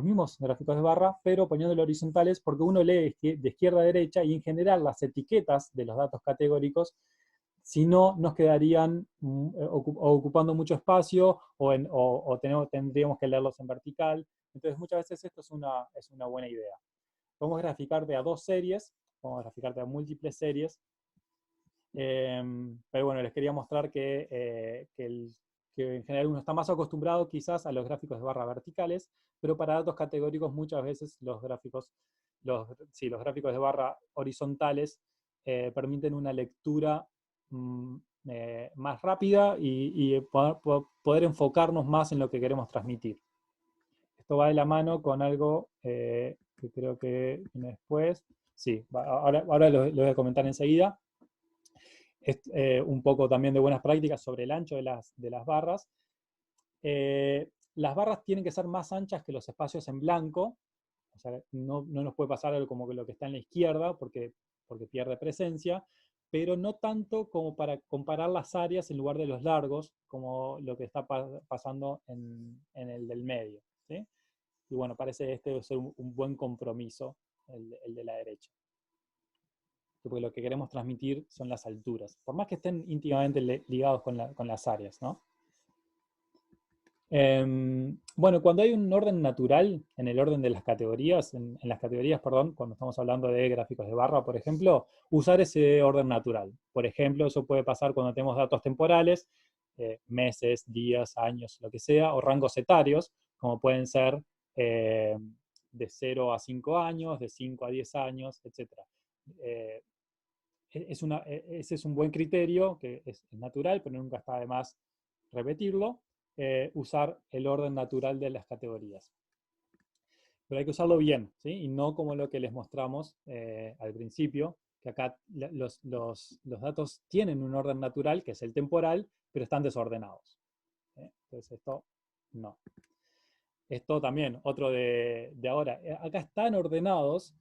mismos gráficos de barra, pero poniéndolo horizontales, porque uno lee de izquierda a derecha y en general las etiquetas de los datos categóricos Si no, nos quedarían ocupando mucho espacio tendríamos que leerlos en vertical. Entonces muchas veces esto es una buena idea. Podemos graficar de a 2 series, podemos graficar de a múltiples series, pero bueno, les quería mostrar que en general uno está más acostumbrado quizás a los gráficos de barra verticales, pero para datos categóricos muchas veces los gráficos de barra horizontales permiten una lectura más rápida y poder enfocarnos más en lo que queremos transmitir. Esto va de la mano con algo que creo que viene después. Sí, ahora lo voy a comentar enseguida. Un poco también de buenas prácticas sobre el ancho de las barras. Las barras tienen que ser más anchas que los espacios en blanco. O sea, no nos puede pasar algo como que lo que está en la izquierda, porque pierde presencia, pero no tanto como para comparar las áreas en lugar de los largos, como lo que está pasando en el del medio, ¿sí? Y bueno, parece este debe ser un buen compromiso, el de la derecha. Porque lo que queremos transmitir son las alturas, por más que estén íntimamente ligados con las áreas, ¿no? Bueno, cuando hay un orden natural en el orden de las categorías, en las categorías, perdón, cuando estamos hablando de gráficos de barra, por ejemplo, usar ese orden natural. Por ejemplo, eso puede pasar cuando tenemos datos temporales, meses, días, años, lo que sea, o rangos etarios, como pueden ser de 0 a 5 años, de 5 a 10 años, etc. Ese es un buen criterio, que es natural, pero nunca está de más repetirlo, usar el orden natural de las categorías. Pero hay que usarlo bien, ¿sí? Y no como lo que les mostramos al principio, que acá los datos tienen un orden natural, que es el temporal, pero están desordenados. Entonces esto no. Esto también, otro de ahora. Acá están ordenados.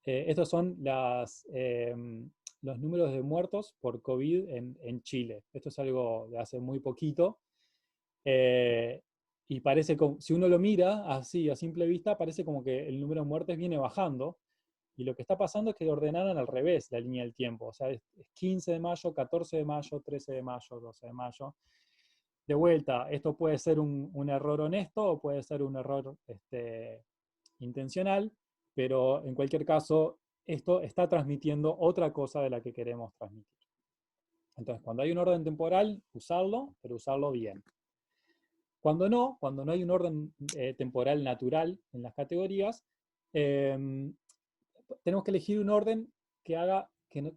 Estos son los números de muertos por COVID en Chile. Esto es algo de hace muy poquito. Y parece como, si uno lo mira así a simple vista, parece como que el número de muertes viene bajando. Y lo que está pasando es que ordenaron al revés la línea del tiempo. O sea, es 15 de mayo, 14 de mayo, 13 de mayo, 12 de mayo. De vuelta, esto puede ser un error honesto o puede ser un error intencional, pero en cualquier caso, esto está transmitiendo otra cosa de la que queremos transmitir. Entonces, cuando hay un orden temporal, usarlo, pero usarlo bien. Cuando no hay un orden temporal natural en las categorías, tenemos que elegir un orden que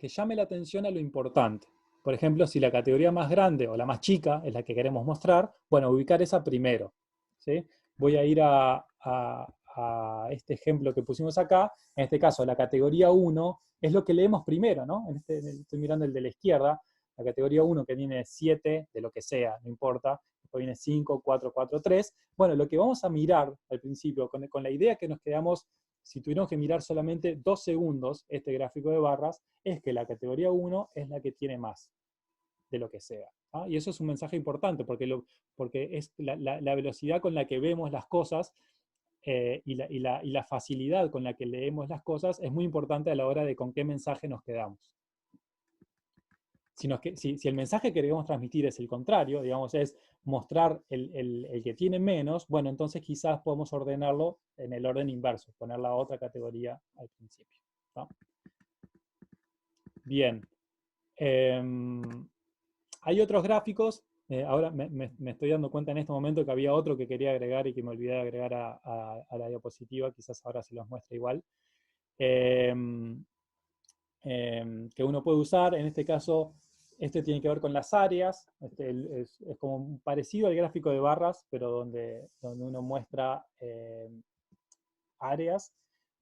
llame la atención a lo importante. Por ejemplo, si la categoría más grande o la más chica es la que queremos mostrar, bueno, ubicar esa primero, ¿sí? Voy a ir a este ejemplo que pusimos acá. En este caso, la categoría 1 es lo que leemos primero, ¿no? Estoy mirando el de la izquierda, la categoría 1 que viene 7, de lo que sea, no importa, después viene 5, 4, 4, 3. Bueno, lo que vamos a mirar al principio, con la idea que nos quedamos, si tuviéramos que mirar solamente 2 segundos este gráfico de barras, es que la categoría 1 es la que tiene más, de lo que sea. ¿Ah? Y eso es un mensaje importante, porque es la velocidad con la que vemos las cosas y la facilidad con la que leemos las cosas es muy importante a la hora de con qué mensaje nos quedamos. Si el mensaje que queremos transmitir es el contrario, digamos, es mostrar el que tiene menos, bueno, entonces quizás podemos ordenarlo en el orden inverso, poner la otra categoría al principio, ¿no? Bien. Hay otros gráficos. Ahora me estoy dando cuenta en este momento que había otro que quería agregar y que me olvidé de agregar a la diapositiva. Quizás ahora se los muestre igual. Que uno puede usar. En este caso, este tiene que ver con las áreas. Es como parecido al gráfico de barras, pero donde uno muestra áreas.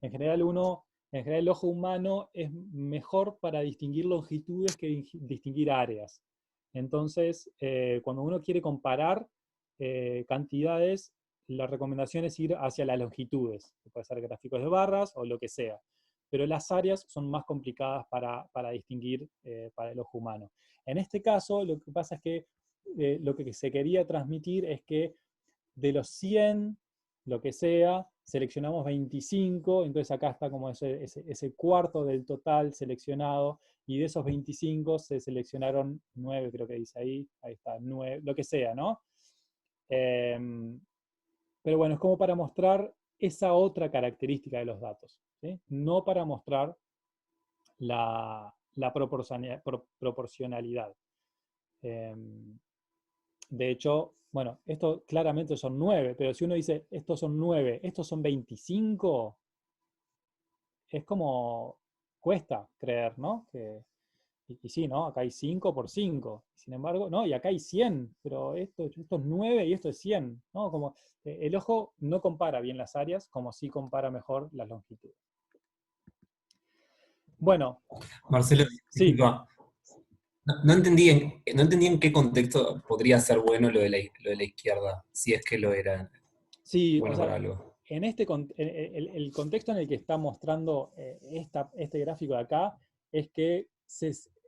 En general, el ojo humano es mejor para distinguir longitudes que distinguir áreas. Entonces, cuando uno quiere comparar cantidades, la recomendación es ir hacia las longitudes, que puede ser gráficos de barras o lo que sea. Pero las áreas son más complicadas para distinguir para el ojo humano. En este caso, lo que pasa es que lo que se quería transmitir es que de los 100 lo que sea, seleccionamos 25, entonces acá está como ese cuarto del total seleccionado, y de esos 25 se seleccionaron 9, creo que dice ahí está, 9, lo que sea, ¿no? Pero bueno, es como para mostrar esa otra característica de los datos, ¿sí? No para mostrar la proporcionalidad. De hecho, bueno, esto claramente son 9, pero si uno dice, estos son 9, estos son 25, es como, cuesta creer, ¿no? Y sí, ¿no? Acá hay 5 por 5. Sin embargo, no, y acá hay 100, pero esto es 9 y esto es 100, ¿no? Como el ojo no compara bien las áreas, como sí compara mejor las longitudes. Bueno,
Marcelo,
sí,
disculpa. No entendí en qué contexto podría ser bueno lo de la izquierda, si es que lo era
sí, o
bueno
sea,
para algo.
en el contexto en el que está mostrando este gráfico de acá es que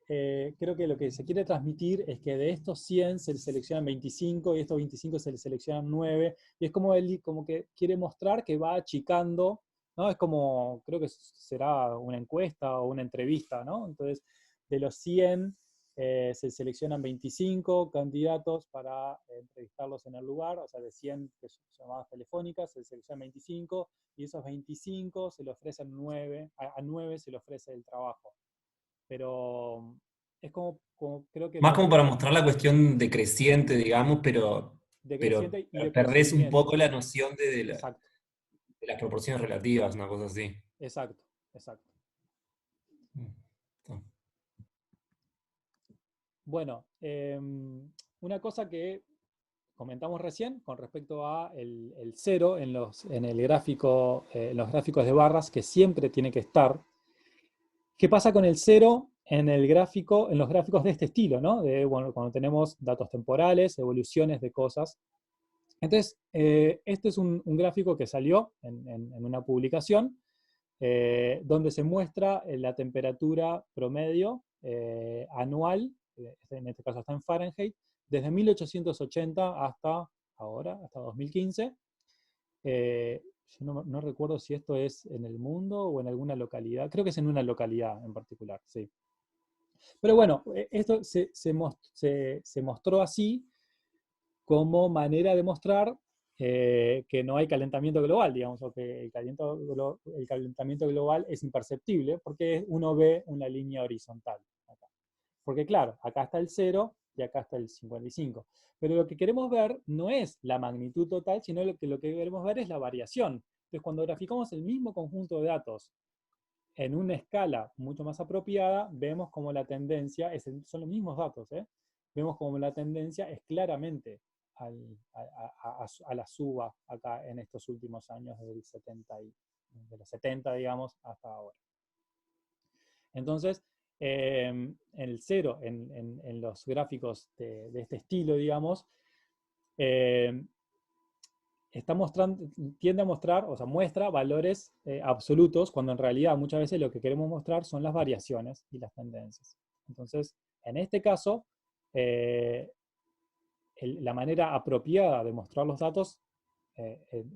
creo que lo que se quiere transmitir es que de estos 100 se seleccionan 25 y estos 25 se seleccionan 9, y es como él como que quiere mostrar que va achicando, ¿no? Es como, creo que será una encuesta o una entrevista, ¿no? Entonces, de los 100 se seleccionan 25 candidatos para entrevistarlos en el lugar, o sea, de 100 llamadas telefónicas, se seleccionan 25, y esos 25 se le ofrecen 9, a 9 se le ofrece el trabajo. Pero es como creo que
Más
lo
como
que
para mostrar la cuestión decreciente, digamos, pero
decreciente y de
perdés un
procedimiento.
poco la noción
Exacto,
de las proporciones relativas, una cosa así.
exacto, exacto.
Mm.
Bueno, una cosa que comentamos recién con respecto a el cero en el gráfico, en los gráficos de barras, que siempre tiene que estar. ¿Qué pasa con el cero en el gráfico, en los gráficos de este estilo, ¿no? Bueno, cuando tenemos datos temporales, evoluciones de cosas. Entonces, este es un gráfico que salió en una publicación donde se muestra la temperatura promedio anual, en este caso está en Fahrenheit, desde 1880 hasta ahora, hasta 2015. Yo no recuerdo si esto es en el mundo o en alguna localidad, creo que es en una localidad en particular, sí. Pero bueno, esto se mostró así como manera de mostrar que no hay calentamiento global, digamos, o que el calentamiento global es imperceptible porque uno ve una línea horizontal acá. Porque claro, acá está el 0 y acá está el 55. Pero lo que queremos ver no es la magnitud total, sino lo que queremos ver es la variación. Entonces, cuando graficamos el mismo conjunto de datos en una escala mucho más apropiada, vemos como la tendencia, son los mismos datos, vemos como la tendencia es claramente a la suba acá en estos últimos años de los 70, digamos, hasta ahora. Entonces, el cero en los gráficos de este estilo, digamos, tiende a mostrar, o sea, muestra valores absolutos, cuando en realidad muchas veces lo que queremos mostrar son las variaciones y las tendencias. Entonces, en este caso, la manera apropiada de mostrar los datos,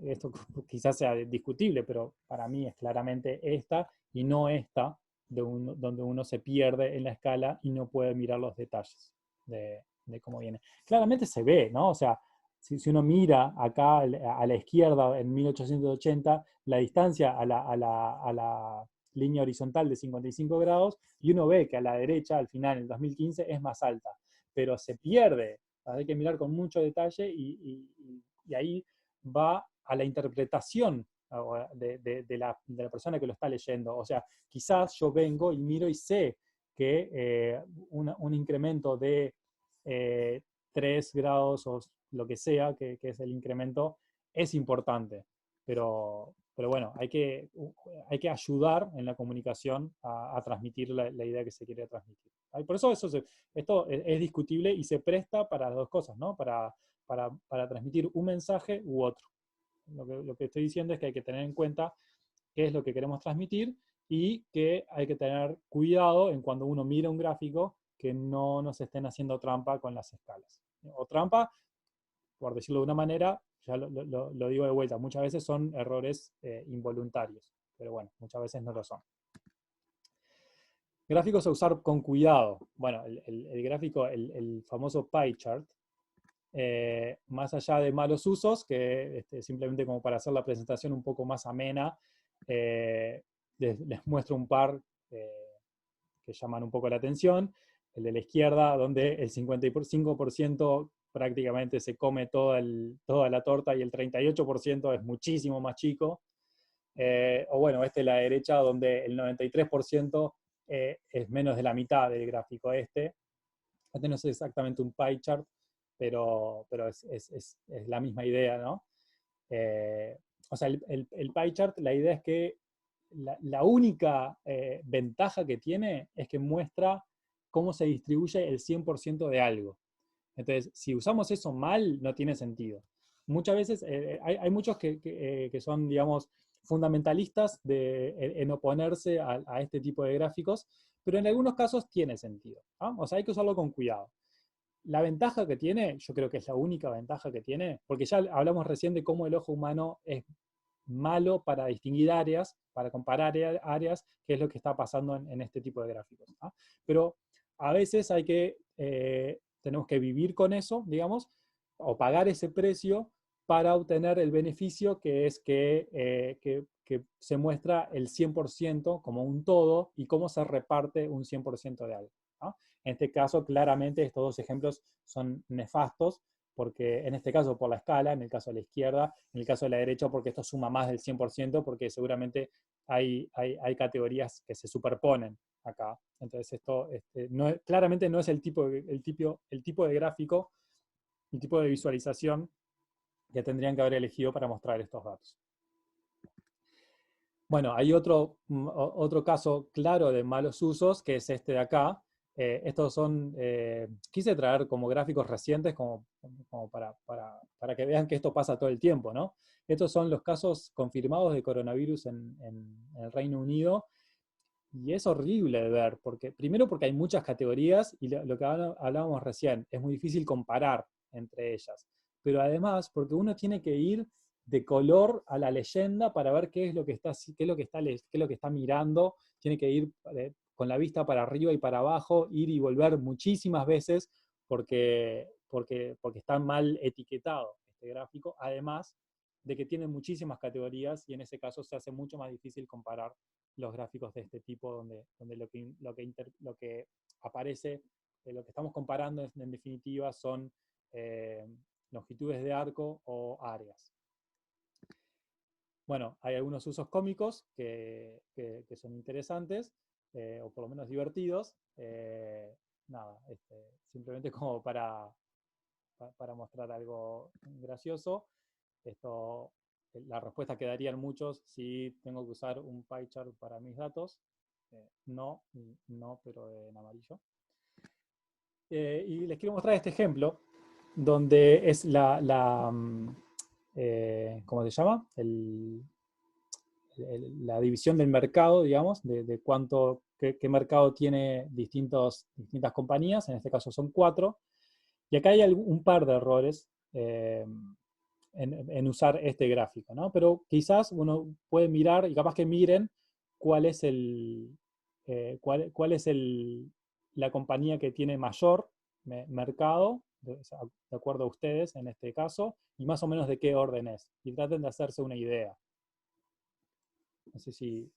esto quizás sea discutible, pero para mí es claramente esta y no esta, donde uno se pierde en la escala y no puede mirar los detalles de cómo viene. Claramente se ve, ¿no? O sea, si uno mira acá a la izquierda en 1880, la distancia a la línea horizontal de 55 grados, y uno ve que a la derecha, al final, en el 2015, es más alta, pero se pierde. Hay que mirar con mucho detalle y ahí va a la interpretación de la persona que lo está leyendo. O sea, quizás yo vengo y miro y sé que un incremento de 3 grados o lo que sea, que es el incremento, es importante. Pero bueno, hay que ayudar en la comunicación a transmitir la idea que se quiere transmitir. Por eso esto es discutible y se presta para las dos cosas, ¿no? Para transmitir un mensaje u otro. Lo que estoy diciendo es que hay que tener en cuenta qué es lo que queremos transmitir y que hay que tener cuidado en cuando uno mira un gráfico que no nos estén haciendo trampa con las escalas. O trampa, por decirlo de una manera, ya lo digo de vuelta, muchas veces son errores involuntarios, pero bueno, muchas veces no lo son. Gráficos a usar con cuidado. Bueno, el gráfico, el famoso pie chart, más allá de malos usos, que simplemente como para hacer la presentación un poco más amena, les muestro un par que llaman un poco la atención. El de la izquierda, donde el 55% prácticamente se come toda la torta y el 38% es muchísimo más chico. O bueno, de la derecha, donde el 93% es menos de la mitad del gráfico este. Este no es exactamente un pie chart, pero es la misma idea, ¿no? O sea, el pie chart, la idea es que la única ventaja que tiene es que muestra cómo se distribuye el 100% de algo. Entonces, si usamos eso mal, no tiene sentido. Muchas veces, hay muchos que son, digamos, fundamentalistas en oponerse a este tipo de gráficos, pero en algunos casos tiene sentido, ¿no? O sea, hay que usarlo con cuidado. La ventaja que tiene, yo creo que es la única ventaja que tiene, porque ya hablamos recién de cómo el ojo humano es malo para distinguir áreas, para comparar áreas, que es lo que está pasando en este tipo de gráficos, ¿no? Pero a veces tenemos que vivir con eso, digamos, o pagar ese precio para obtener el beneficio que es que se muestra el 100% como un todo y cómo se reparte un 100% de algo, ¿no? En este caso, claramente, estos dos ejemplos son nefastos, porque en este caso por la escala, en el caso de la izquierda, en el caso de la derecha porque esto suma más del 100%, porque seguramente hay categorías que se superponen acá. Entonces esto claramente no es el tipo de gráfico, el tipo de visualización que tendrían que haber elegido para mostrar estos datos. Bueno, hay otro caso claro de malos usos, que es este de acá. Estos son, quise traer como gráficos recientes como para que vean que esto pasa todo el tiempo, ¿no? Estos son los casos confirmados de coronavirus en el Reino Unido, y es horrible de ver, primero porque hay muchas categorías, y lo que hablábamos recién, es muy difícil comparar entre ellas, pero además porque uno tiene que ir de color a la leyenda para ver qué es lo que está mirando, tiene que ir con la vista para arriba y para abajo, ir y volver muchísimas veces porque está mal etiquetado este gráfico, además de que tiene muchísimas categorías y en ese caso se hace mucho más difícil comparar los gráficos de este tipo donde lo que aparece, lo que estamos comparando en definitiva son longitudes de arco o áreas. Bueno, hay algunos usos cómicos que son interesantes, o por lo menos divertidos. Nada, simplemente como para mostrar algo gracioso. La respuesta que darían muchos si tengo que usar un pie chart para mis datos. No, pero en amarillo. Y les quiero mostrar este ejemplo, donde es ¿cómo se llama? La división del mercado, digamos, de qué mercado tiene distintas compañías, en este caso son 4, y acá hay un par de errores en usar este gráfico, ¿no? Pero quizás uno puede mirar, y capaz que miren, cuál es la compañía que tiene mayor mercado, de acuerdo a ustedes en este caso, y más o menos de qué orden es. Y traten de hacerse una idea. No sé si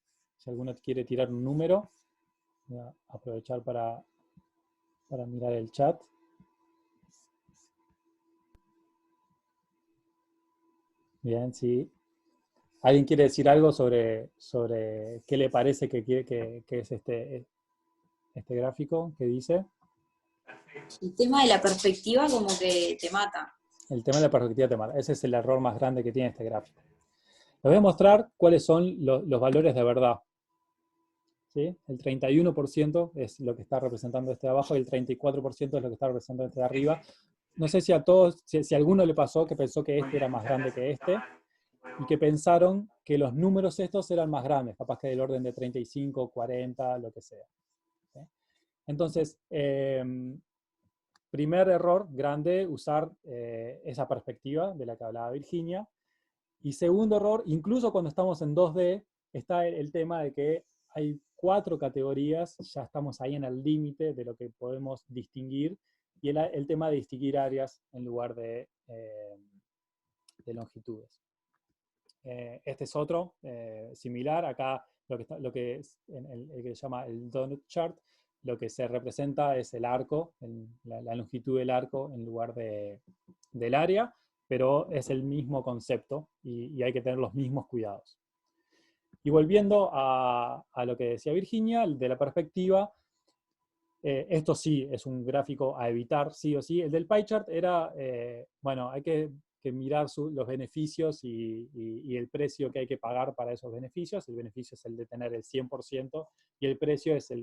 alguno quiere tirar un número. Voy a aprovechar para mirar el chat. Bien, sí. ¿Alguien quiere decir algo sobre qué le parece que es este gráfico? ¿Qué dice?
El tema de la perspectiva como que te mata.
El tema de la perspectiva te mata. Ese es el error más grande que tiene este gráfico. Les voy a mostrar cuáles son los valores de verdad. ¿Sí? El 31% es lo que está representando este de abajo y el 34% es lo que está representando este de arriba. No sé si a todos, si a alguno le pasó que pensó que este era más grande que este, y que pensaron que los números estos eran más grandes, capaz que del orden de 35, 40, lo que sea. ¿Sí? Entonces, primer error grande, usar esa perspectiva de la que hablaba Virginia. Y segundo error, incluso cuando estamos en 2D, está el tema de que hay 4 categorías, ya estamos ahí en el límite de lo que podemos distinguir, y el tema de distinguir áreas en lugar de longitudes. Este es otro similar. Acá lo que es el que se llama el donut chart, lo que se representa es el arco, la longitud del arco en lugar del área, pero es el mismo concepto y hay que tener los mismos cuidados. Y volviendo a lo que decía Virginia, de la perspectiva, esto sí es un gráfico a evitar, sí o sí. El del pie chart era, bueno, hay que mirar los beneficios y el precio que hay que pagar para esos beneficios. El beneficio es el de tener el 100% y el precio es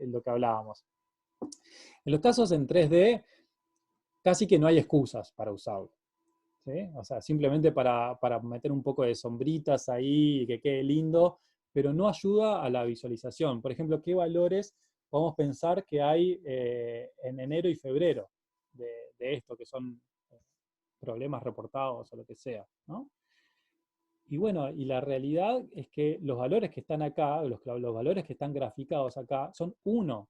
lo que hablábamos. En los casos en 3D, casi que no hay excusas para usarlo, ¿sí? O sea, simplemente para meter un poco de sombritas ahí y que quede lindo, pero no ayuda a la visualización. Por ejemplo, ¿qué valores podemos pensar que hay en enero y febrero de esto, que son problemas reportados o lo que sea, ¿no? Y bueno, y la realidad es que los valores que están acá, los valores que están graficados acá, son 1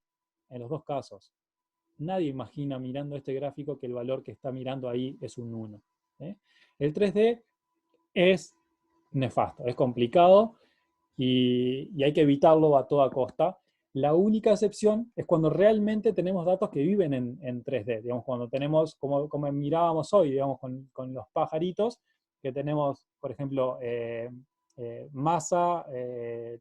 en los 2 casos. Nadie imagina mirando este gráfico que el valor que está mirando ahí es un 1. El 3D es nefasto, es complicado y hay que evitarlo a toda costa. La única excepción es cuando realmente tenemos datos que viven en 3D, digamos, cuando tenemos, como mirábamos hoy, digamos, con los pajaritos, que tenemos, por ejemplo, masa,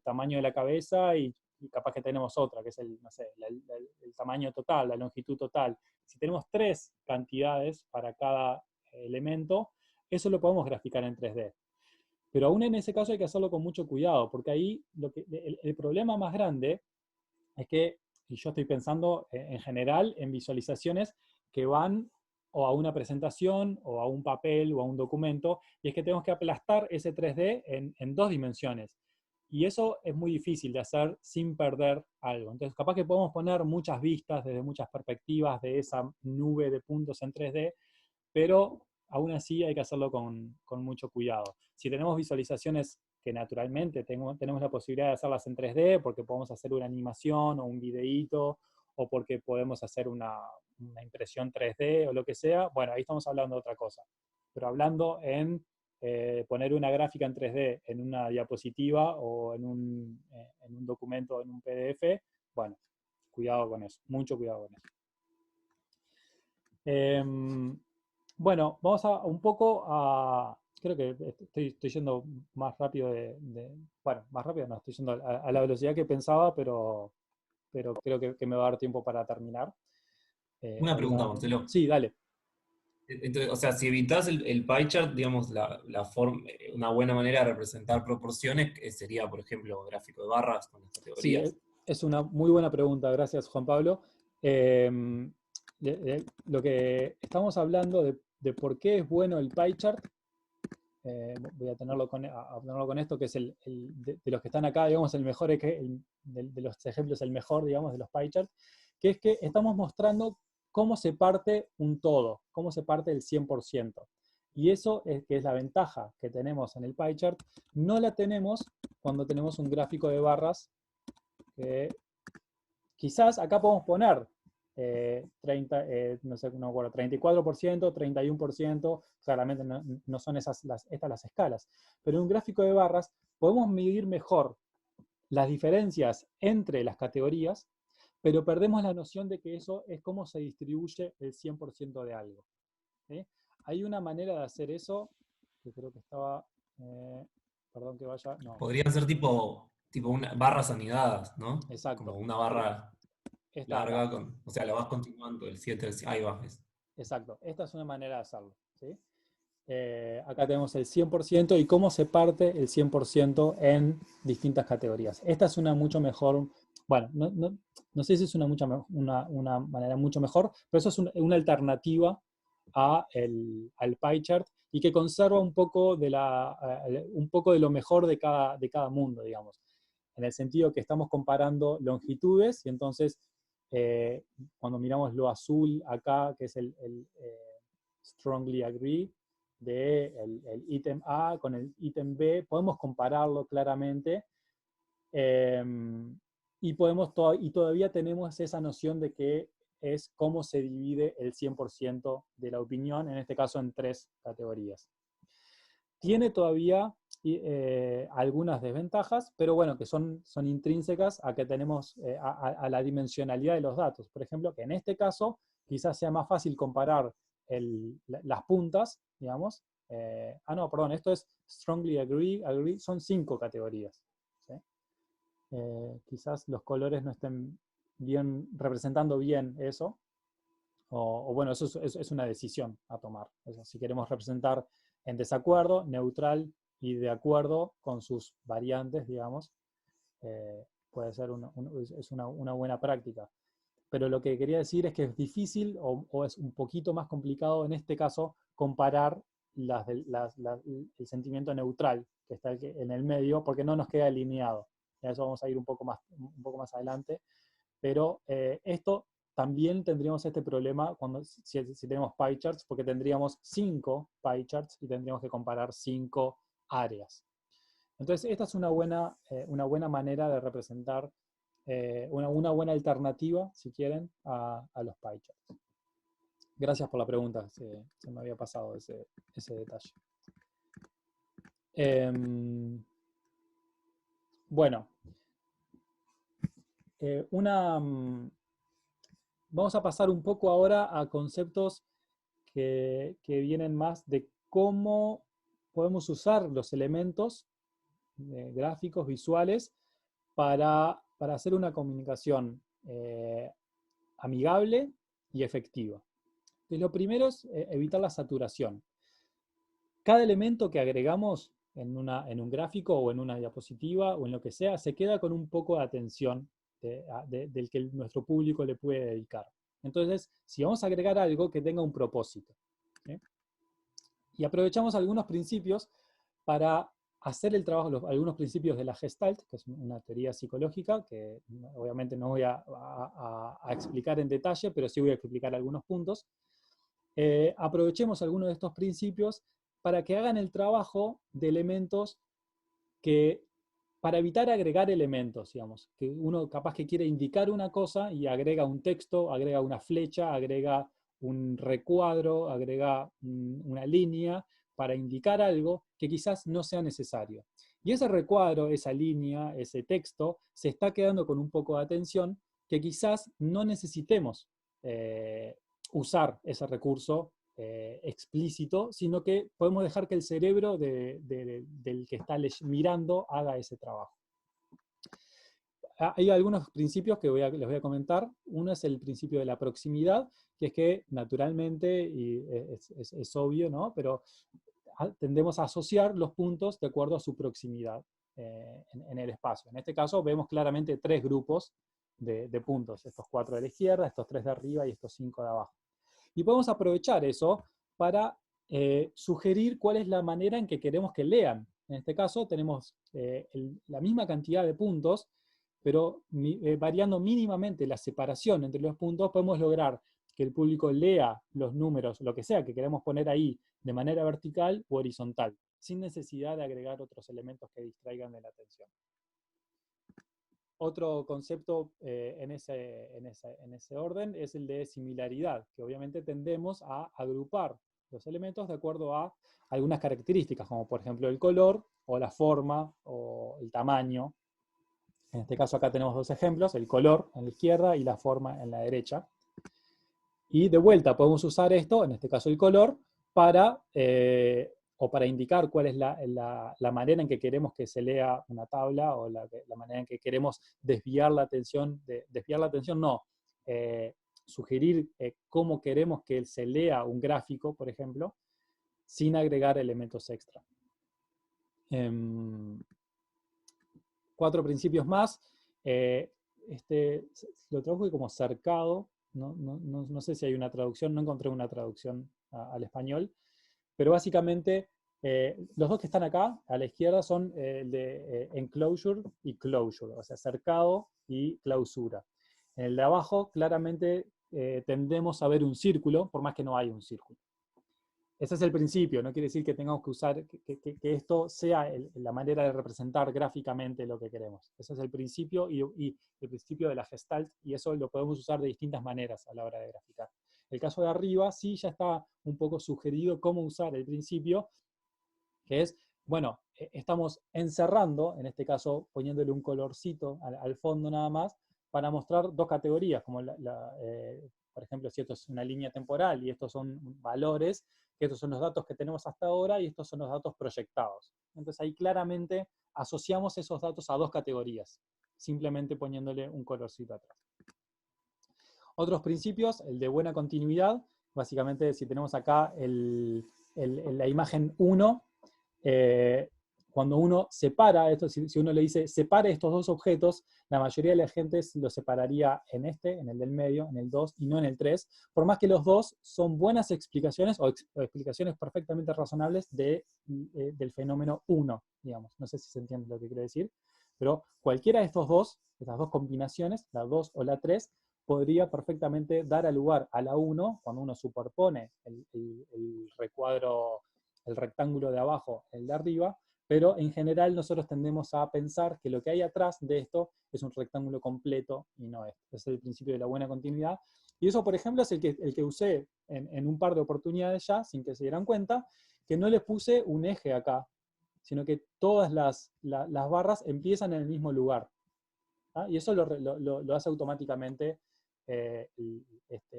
tamaño de la cabeza y capaz que tenemos otra, que es no sé, el tamaño total, la longitud total. Si tenemos 3 cantidades para cada elemento, eso lo podemos graficar en 3D. Pero aún en ese caso hay que hacerlo con mucho cuidado, porque ahí el problema más grande es que, y yo estoy pensando en general en visualizaciones que van o a una presentación, o a un papel, o a un documento, y es que tenemos que aplastar ese 3D en 2 dimensiones. Y eso es muy difícil de hacer sin perder algo. Entonces, capaz que podemos poner muchas vistas desde muchas perspectivas de esa nube de puntos en 3D, pero aún así hay que hacerlo con mucho cuidado. Si tenemos visualizaciones que naturalmente tenemos la posibilidad de hacerlas en 3D, porque podemos hacer una animación o un videíto, o porque podemos hacer una impresión 3D o lo que sea, bueno, ahí estamos hablando de otra cosa. Pero hablando en poner una gráfica en 3D en una diapositiva o en un documento, en un PDF, bueno, cuidado con eso, mucho cuidado con eso. Bueno, vamos un poco a... Creo que estoy yendo más rápido bueno, más rápido no, estoy yendo a la velocidad que pensaba, pero creo que me va a dar tiempo para terminar.
Una pregunta, Marcelo.
Sí, dale.
Entonces, o sea, si evitas el pie chart, digamos, una buena manera de representar proporciones sería, por ejemplo, gráfico de barras con las
Sí,
categorías.
es una muy buena pregunta, gracias Juan Pablo. Lo que estamos hablando de por qué es bueno el pie chart, voy a tenerlo con esto, que es de los que están acá, digamos, el mejor, de los ejemplos, el mejor, digamos, de los pie charts, que es que estamos mostrando cómo se parte un todo, cómo se parte el 100%. Y eso es que es la ventaja que tenemos en el pie chart. No la tenemos cuando tenemos un gráfico de barras que quizás acá podemos poner 34%, 31%, claramente no son estas las escalas. Pero en un gráfico de barras podemos medir mejor las diferencias entre las categorías, pero perdemos la noción de que eso es cómo se distribuye el 100% de algo. ¿Sí? Hay una manera de hacer eso, que creo que estaba... perdón que vaya... No.
Podrían ser tipo barras anidadas, ¿no?
Exacto.
Como una barra larga, o sea, la vas continuando, el 7, ahí va.
Exacto, esta es una manera de hacerlo. ¿Sí? Acá tenemos el 100% y cómo se parte el 100% en distintas categorías. Esta es una mucho mejor, bueno, no sé si es una manera mucho mejor, pero eso es una alternativa al pie chart y que conserva un poco de lo mejor de cada mundo, digamos. En el sentido que estamos comparando longitudes y entonces cuando miramos lo azul acá, que es el strongly agree, el ítem A con el ítem B, podemos compararlo claramente, y todavía tenemos esa noción de que es cómo se divide el 100% de la opinión, en este caso en 3 categorías. Tiene todavía algunas desventajas, pero bueno, que son intrínsecas a que tenemos a la dimensionalidad de los datos. Por ejemplo, que en este caso quizás sea más fácil comparar las puntas, digamos. No, perdón, esto es strongly agree, son 5 categorías. ¿Sí? Quizás los colores no estén representando bien eso, o bueno, eso es una decisión a tomar. Eso, si queremos representar en desacuerdo, neutral y de acuerdo con sus variantes, digamos, puede ser una buena práctica. Pero lo que quería decir es que es difícil o es un poquito más complicado en este caso comparar el sentimiento neutral que está en el medio, porque no nos queda alineado. A eso vamos a ir un poco más adelante. Pero esto también tendríamos este problema si tenemos pie charts, porque tendríamos 5 pie charts y tendríamos que comparar 5 áreas. Entonces, esta es una buena manera de representar, una buena alternativa, si quieren, a los pie charts. Gracias por la pregunta, se me había pasado ese detalle. Bueno, vamos a pasar un poco ahora a conceptos que vienen más de cómo podemos usar los elementos gráficos, visuales, para hacer una comunicación amigable y efectiva. Entonces, lo primero es evitar la saturación. Cada elemento que agregamos en un gráfico o en una diapositiva o en lo que sea, se queda con un poco de atención del que nuestro público le puede dedicar. Entonces, si vamos a agregar algo, que tenga un propósito. ¿Sí? Y aprovechamos algunos principios para hacer el trabajo, algunos principios de la Gestalt, que es una teoría psicológica, que obviamente no voy a explicar en detalle, pero sí voy a explicar algunos puntos. Aprovechemos algunos de estos principios para que hagan el trabajo de elementos para evitar agregar elementos, digamos, que uno capaz que quiere indicar una cosa y agrega un texto, agrega una flecha, agrega un recuadro, agrega una línea para indicar algo que quizás no sea necesario. Y ese recuadro, esa línea, ese texto, se está quedando con un poco de atención que quizás no necesitemos usar ese recurso explícito, sino que podemos dejar que el cerebro del que está mirando haga ese trabajo. Hay algunos principios que les voy a comentar. Uno es el principio de la proximidad, que es que naturalmente, y es obvio, ¿no? Pero tendemos a asociar los puntos de acuerdo a su proximidad en el espacio. En este caso vemos claramente 3 grupos de puntos, estos 4 de la izquierda, estos 3 de arriba y estos 5 de abajo. Y podemos aprovechar eso para sugerir cuál es la manera en que queremos que lean. En este caso tenemos la misma cantidad de puntos, pero variando mínimamente la separación entre los puntos, podemos lograr que el público lea los números, lo que sea que queremos poner ahí, de manera vertical o horizontal, sin necesidad de agregar otros elementos que distraigan de la atención. Otro concepto en ese orden es el de similaridad, que obviamente tendemos a agrupar los elementos de acuerdo a algunas características, como por ejemplo el color, o la forma, o el tamaño. En este caso acá tenemos 2 ejemplos, el color en la izquierda y la forma en la derecha. Y de vuelta podemos usar esto, en este caso el color, para indicar cuál es la manera en que queremos que se lea una tabla, o la manera en que queremos desviar la atención, sugerir cómo queremos que se lea un gráfico, por ejemplo, sin agregar elementos extra. 4 principios más. Lo traduje como cercado. No sé si hay una traducción, no encontré una traducción al español, pero básicamente los 2 que están acá, a la izquierda, son el de enclosure y closure, o sea, cercado y clausura. En el de abajo, claramente tendemos a ver un círculo, por más que no haya un círculo. Ese es el principio, no quiere decir que tengamos que usar, que esto sea la manera de representar gráficamente lo que queremos. Ese es el principio y el principio de la Gestalt, y eso lo podemos usar de distintas maneras a la hora de graficar. El caso de arriba sí ya está un poco sugerido cómo usar el principio, que es, bueno, estamos encerrando, en este caso poniéndole un colorcito al fondo nada más, para mostrar dos categorías, como por ejemplo, si esto es una línea temporal y estos son valores, que estos son los datos que tenemos hasta ahora y estos son los datos proyectados. Entonces ahí claramente asociamos esos datos a dos categorías, simplemente poniéndole un colorcito atrás. Otros principios, el de buena continuidad, básicamente si tenemos acá la imagen 1, cuando uno separa esto, si uno le dice separe estos dos objetos, la mayoría de la gente los separaría en en el del medio, en el 2 y no en el 3, por más que los dos son buenas explicaciones o explicaciones perfectamente razonables del fenómeno 1, digamos. No sé si se entiende lo que quiero decir, pero cualquiera de estos dos, estas dos combinaciones, la 2 o la 3, podría perfectamente dar lugar a la 1, cuando uno superpone el recuadro, el rectángulo de abajo, el de arriba, pero en general nosotros tendemos a pensar que lo que hay atrás de esto es un rectángulo completo y no esto. Ese es el principio de la buena continuidad. Y eso, por ejemplo, es el que usé en un par de oportunidades ya, sin que se dieran cuenta, que no le puse un eje acá, sino que todas las barras empiezan en el mismo lugar. ¿Ah? Y eso lo hace automáticamente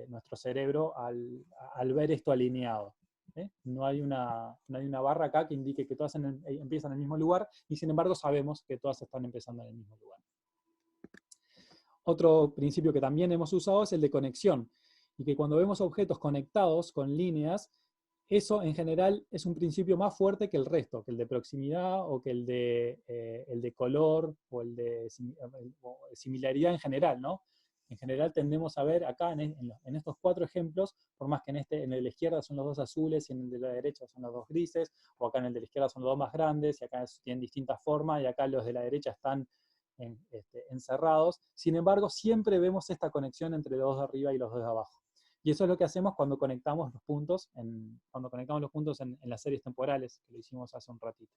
nuestro cerebro al ver esto alineado. No hay una barra acá que indique que todas empiezan en el mismo lugar, y sin embargo sabemos que todas están empezando en el mismo lugar. Otro principio que también hemos usado es el de conexión, y que cuando vemos objetos conectados con líneas, eso en general es un principio más fuerte que el resto, que el de proximidad o que el de color o el de similaridad en general, ¿no? En general tendemos a ver acá en estos cuatro ejemplos, por más que en el de la izquierda son los dos azules y en el de la derecha son los dos grises, o acá en el de la izquierda son los dos más grandes y acá tienen distintas formas y acá los de la derecha están encerrados. Sin embargo, siempre vemos esta conexión entre los dos de arriba y los dos de abajo. Y eso es lo que hacemos cuando conectamos los puntos en las series temporales, que lo hicimos hace un ratito.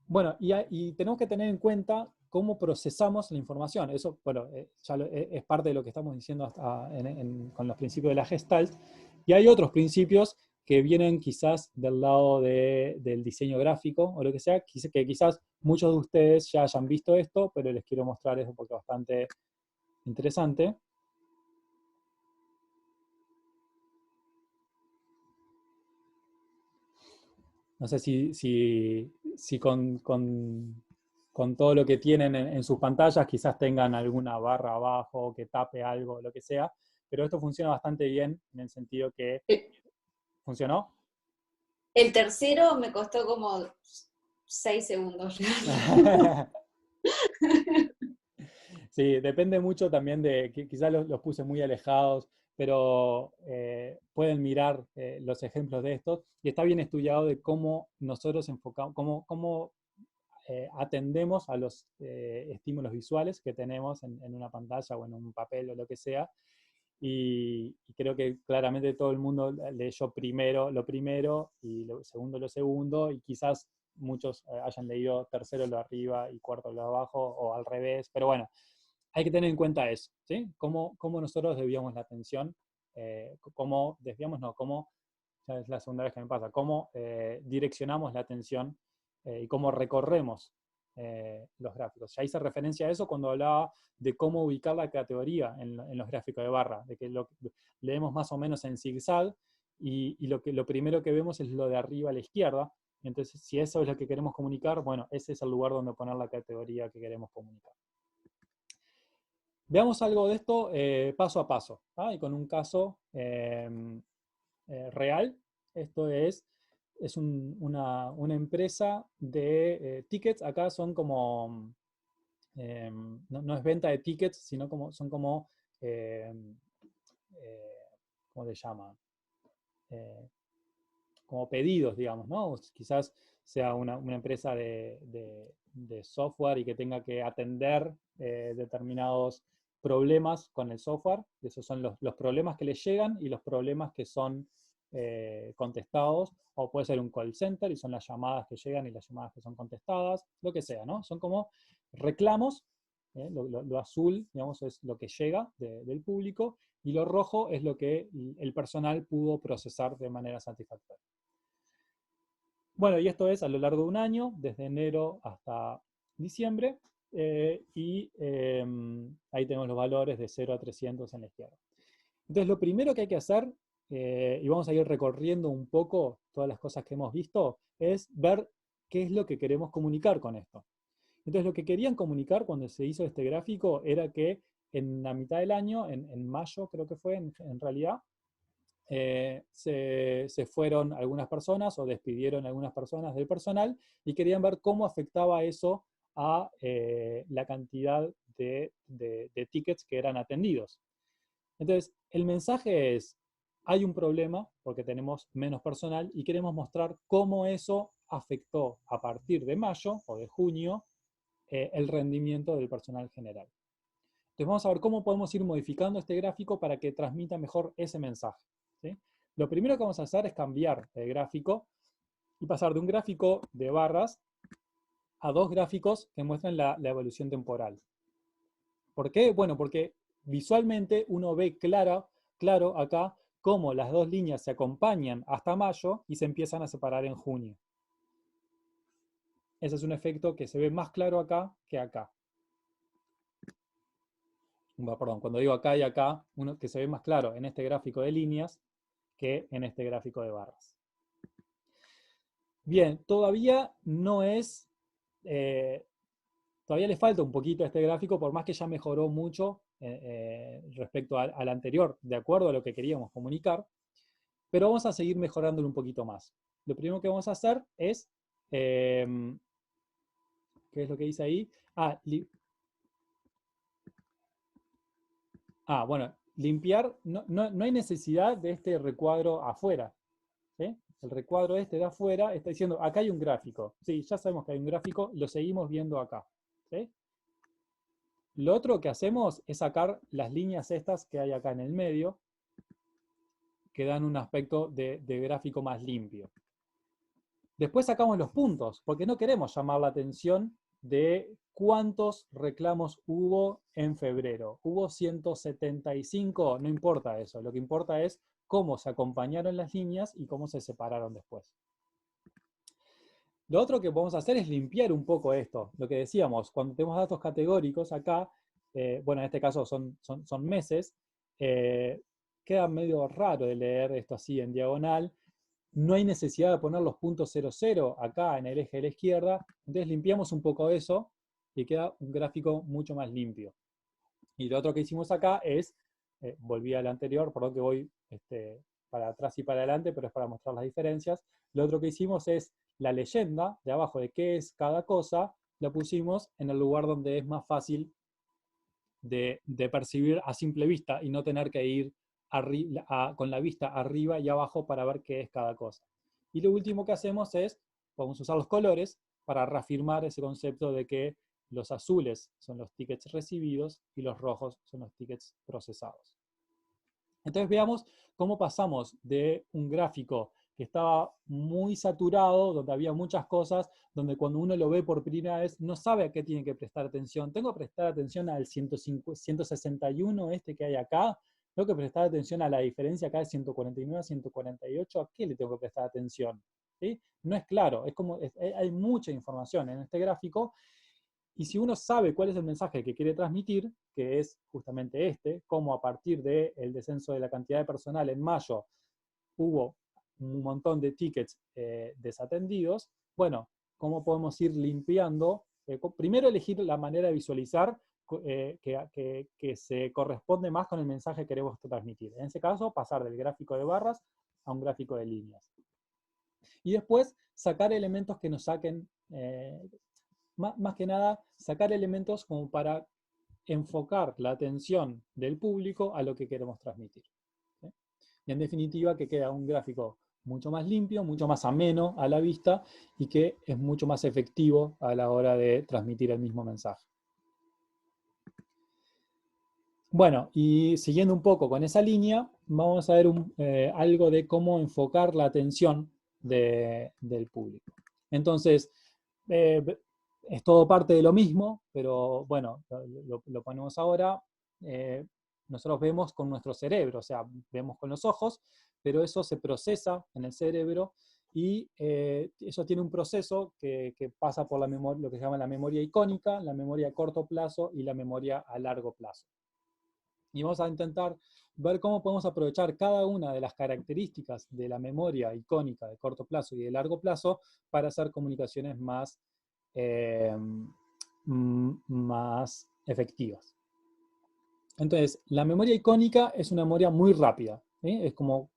Bueno, y tenemos que tener en cuenta cómo procesamos la información. Eso, bueno, es parte de lo que estamos diciendo con los principios de la Gestalt. Y hay otros principios que vienen quizás del lado del diseño gráfico o lo que sea, que quizás muchos de ustedes ya hayan visto esto, pero les quiero mostrar eso porque es bastante interesante. No sé si con todo lo que tienen en sus pantallas quizás tengan alguna barra abajo que tape algo, lo que sea, pero esto funciona bastante bien en el sentido que... ¿Funcionó?
El tercero me costó como 6 segundos.
Sí, depende mucho también de que quizás los puse muy alejados, pero pueden mirar los ejemplos de estos y está bien estudiado de cómo nosotros enfocamos, cómo atendemos a los estímulos visuales que tenemos en una pantalla o en un papel o lo que sea, y creo que claramente todo el mundo leyó primero lo primero y segundo lo segundo, y quizás muchos hayan leído tercero lo arriba y cuarto lo abajo, o al revés, pero bueno, hay que tener en cuenta eso, ¿sí? Cómo nosotros desviamos la atención, cómo desviamos, no, cómo, ya es la segunda vez que me pasa, cómo direccionamos la atención y cómo recorremos los gráficos. Ya hice referencia a eso cuando hablaba de cómo ubicar la categoría en los gráficos de barra, de que leemos más o menos en zigzag y lo primero que vemos es lo de arriba a la izquierda. Entonces, si eso es lo que queremos comunicar, bueno, ese es el lugar donde poner la categoría que queremos comunicar. Veamos algo de esto paso a paso, ¿ah? Y con un caso real. Esto es una empresa de tickets. Acá son como, no es venta de tickets, sino son como, ¿cómo se llama? como pedidos, digamos, ¿no? Quizás sea una empresa de software y que tenga que atender determinados problemas con el software. Esos son los problemas que le llegan y los problemas que son contestados, o puede ser un call center y son las llamadas que llegan y las llamadas que son contestadas, lo que sea, ¿no? Son como reclamos. Lo azul, digamos, es lo que llega del público, y lo rojo es lo que el personal pudo procesar de manera satisfactoria. Bueno, y esto es a lo largo de un año, desde enero hasta diciembre, y ahí tenemos los valores de 0 a 300 en la izquierda. Entonces, lo primero que hay que hacer, y vamos a ir recorriendo un poco todas las cosas que hemos visto, es ver qué es lo que queremos comunicar con esto. Entonces, lo que querían comunicar cuando se hizo este gráfico era que en la mitad del año, en mayo creo que fue en realidad, se fueron algunas personas o despidieron algunas personas del personal y querían ver cómo afectaba eso a la cantidad de tickets que eran atendidos. Entonces, el mensaje es, hay un problema porque tenemos menos personal y queremos mostrar cómo eso afectó a partir de mayo o de junio el rendimiento del personal general. Entonces vamos a ver cómo podemos ir modificando este gráfico para que transmita mejor ese mensaje, ¿sí? Lo primero que vamos a hacer es cambiar el gráfico y pasar de un gráfico de barras a dos gráficos que muestran la evolución temporal. ¿Por qué? Bueno, porque visualmente uno ve claro acá cómo las dos líneas se acompañan hasta mayo y se empiezan a separar en junio. Ese es un efecto que se ve más claro acá que acá. Perdón, cuando digo acá y acá, uno que se ve más claro en este gráfico de líneas que en este gráfico de barras. Bien, todavía no es, todavía le falta un poquito a este gráfico, por más que ya mejoró mucho respecto al anterior, de acuerdo a lo que queríamos comunicar, pero vamos a seguir mejorándolo un poquito más. Lo primero que vamos a hacer es, ¿qué es lo que dice ahí? Bueno, limpiar, no hay necesidad de este recuadro afuera, ¿sí? El recuadro este de afuera está diciendo, acá hay un gráfico. Sí, ya sabemos que hay un gráfico, lo seguimos viendo acá, ¿sí? Lo otro que hacemos es sacar las líneas estas que hay acá en el medio, que dan un aspecto de gráfico más limpio. Después sacamos los puntos, porque no queremos llamar la atención de cuántos reclamos hubo en febrero. ¿Hubo 175? No importa eso. Lo que importa es cómo se acompañaron las líneas y cómo se separaron después. Lo otro que podemos hacer es limpiar un poco esto. Lo que decíamos, cuando tenemos datos categóricos acá, bueno, en este caso son meses, queda medio raro de leer esto así en diagonal. No hay necesidad de poner los puntos 00 acá en el eje de la izquierda, entonces limpiamos un poco eso y queda un gráfico mucho más limpio. Y lo otro que hicimos acá es, volví al anterior, perdón que voy para atrás y para adelante, pero es para mostrar las diferencias. Lo otro que hicimos es la leyenda de abajo de qué es cada cosa, la pusimos en el lugar donde es más fácil de percibir a simple vista y no tener que ir con la vista arriba y abajo para ver qué es cada cosa. Y lo último que hacemos es, vamos a usar los colores para reafirmar ese concepto de que los azules son los tickets recibidos y los rojos son los tickets procesados. Entonces veamos cómo pasamos de un gráfico que estaba muy saturado, donde había muchas cosas, donde cuando uno lo ve por primera vez no sabe a qué tiene que prestar atención. ¿Tengo que prestar atención al 161 este que hay acá? ¿Tengo que prestar atención a la diferencia acá de 149 a 148? ¿A qué le tengo que prestar atención? ¿Sí? No es claro, hay mucha información en este gráfico, y si uno sabe cuál es el mensaje que quiere transmitir, que es justamente cómo a partir del descenso de la cantidad de personal en mayo hubo un montón de tickets desatendidos, bueno, ¿cómo podemos ir limpiando? Primero elegir la manera de visualizar que se corresponde más con el mensaje que queremos transmitir. En ese caso, pasar del gráfico de barras a un gráfico de líneas. Y después, sacar elementos que nos saquen, más que nada, sacar elementos como para enfocar la atención del público a lo que queremos transmitir, ¿sí? Y en definitiva, que queda un gráfico mucho más limpio, mucho más ameno a la vista y que es mucho más efectivo a la hora de transmitir el mismo mensaje. Bueno, y siguiendo un poco con esa línea, vamos a ver algo de cómo enfocar la atención del público. Entonces, es todo parte de lo mismo, pero bueno, lo ponemos ahora. Nosotros vemos con nuestro cerebro, o sea, vemos con los ojos, pero eso se procesa en el cerebro y eso tiene un proceso que pasa por la memoria, lo que se llama la memoria icónica, la memoria a corto plazo y la memoria a largo plazo. Y vamos a intentar ver cómo podemos aprovechar cada una de las características de la memoria icónica de corto plazo y de largo plazo para hacer comunicaciones más efectivas. Entonces, la memoria icónica es una memoria muy rápida, ¿sí? Es como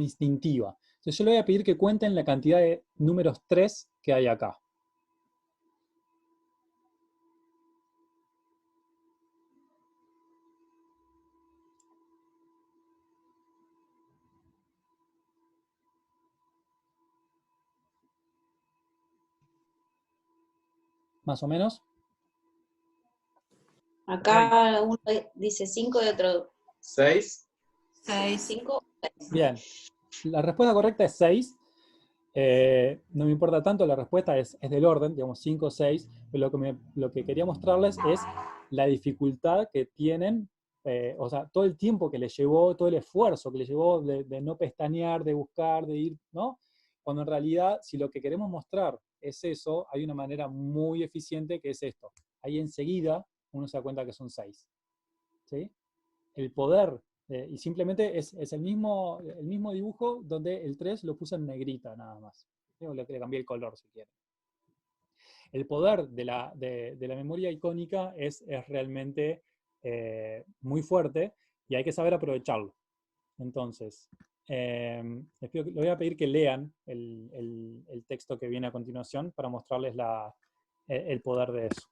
instintiva. Entonces yo le voy a pedir que cuenten la cantidad de números 3 que hay acá. ¿Más o menos?
Acá uno dice 5 y otro
6.
6.
5.
Bien. La respuesta correcta es 6. No me importa tanto, la respuesta es del orden, digamos 5 o 6, pero lo que quería mostrarles es la dificultad que tienen, o sea, todo el tiempo que les llevó, todo el esfuerzo que les llevó de no pestañear, de buscar, de ir, ¿no? Cuando en realidad, si lo que queremos mostrar es eso, hay una manera muy eficiente que es esto. Ahí enseguida uno se da cuenta que son 6. ¿Sí? El poder, y simplemente es el mismo dibujo donde el 3 lo puse en negrita nada más. Le cambié el color si quieren. El poder de la memoria icónica es realmente muy fuerte y hay que saber aprovecharlo. Entonces, les voy a pedir que lean el texto que viene a continuación para mostrarles el poder de eso.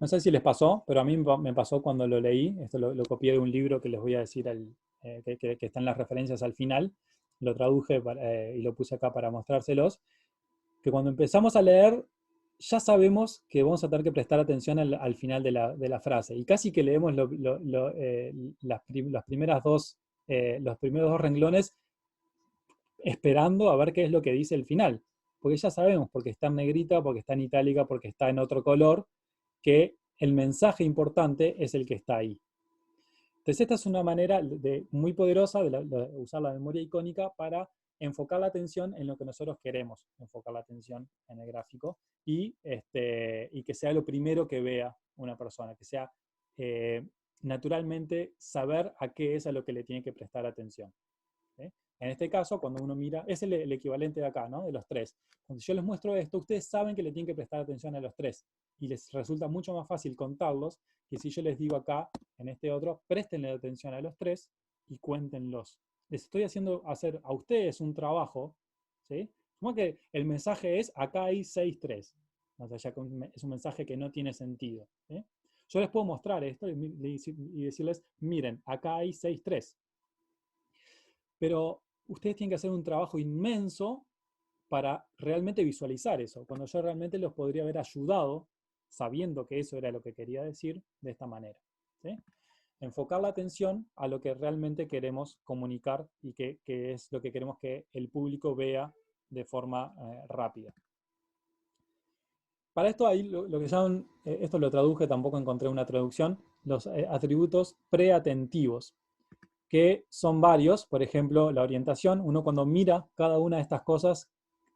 No sé si les pasó, pero a mí me pasó cuando lo leí. Esto lo copié de un libro que les voy a decir, que está en las referencias al final. Lo traduje y lo puse acá para mostrárselos. Que cuando empezamos a leer, ya sabemos que vamos a tener que prestar atención al final de la frase. Y casi que leemos los primeros dos renglones esperando a ver qué es lo que dice el final. Porque ya sabemos, porque está en negrita, porque está en itálica, porque está en otro color, que el mensaje importante es el que está ahí. Entonces esta es una manera muy poderosa de usar la memoria icónica para enfocar la atención en lo que nosotros queremos, enfocar la atención en el gráfico y que sea lo primero que vea una persona, que sea naturalmente saber a qué es a lo que le tiene que prestar atención. ¿Sí? En este caso, cuando uno mira, es el equivalente de acá, ¿no? De los 3. Cuando yo les muestro esto, ustedes saben que le tienen que prestar atención a los 3 y les resulta mucho más fácil contarlos que si yo les digo acá, en este otro, préstenle atención a los 3 y cuéntenlos. Les estoy haciendo hacer a ustedes un trabajo, ¿sí? Como que el mensaje es, acá hay 6-3. Más allá que es un mensaje que no tiene sentido. ¿Sí? Yo les puedo mostrar esto y decirles, miren, acá hay 6-3. Pero ustedes tienen que hacer un trabajo inmenso para realmente visualizar eso, cuando yo realmente los podría haber ayudado, sabiendo que eso era lo que quería decir, de esta manera. ¿Sí? Enfocar la atención a lo que realmente queremos comunicar y que es lo que queremos que el público vea de forma rápida. Para esto hay lo que llaman, esto lo traduje, tampoco encontré una traducción, los atributos preatentivos, que son varios. Por ejemplo, la orientación. Uno cuando mira cada una de estas cosas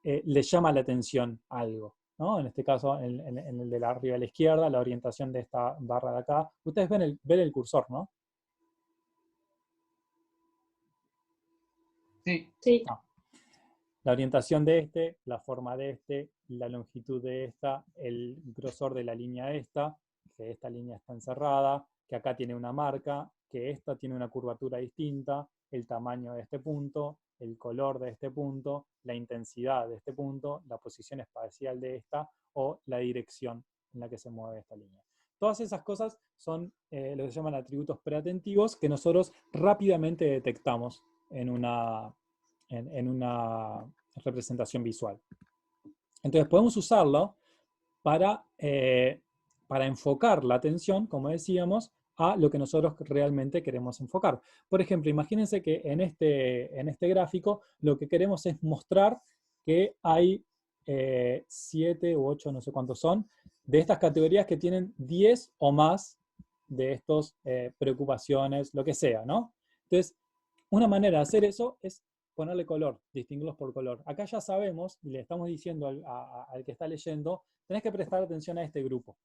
le llama la atención algo, ¿no? En este caso, en el de la arriba a la izquierda, la orientación de esta barra de acá. Ustedes ven el cursor, ¿no?
Sí.
Sí.
No. La orientación de este, la forma de este, la longitud de esta, el grosor de la línea esta, que esta línea está encerrada, que acá tiene una marca, que esta tiene una curvatura distinta, el tamaño de este punto, el color de este punto, la intensidad de este punto, la posición espacial de esta o la dirección en la que se mueve esta línea. Todas esas cosas son lo que se llaman atributos preatentivos que nosotros rápidamente detectamos en una representación visual. Entonces podemos usarlo para enfocar la atención, como decíamos, a lo que nosotros realmente queremos enfocar. Por ejemplo, imagínense que en este gráfico lo que queremos es mostrar que hay 7 u 8, no sé cuántos son, de estas categorías que tienen 10 o más de estos preocupaciones, lo que sea, ¿no? Entonces, una manera de hacer eso es ponerle color, distinguirlos por color. Acá ya sabemos, y le estamos diciendo al que está leyendo, tenés que prestar atención a este grupo.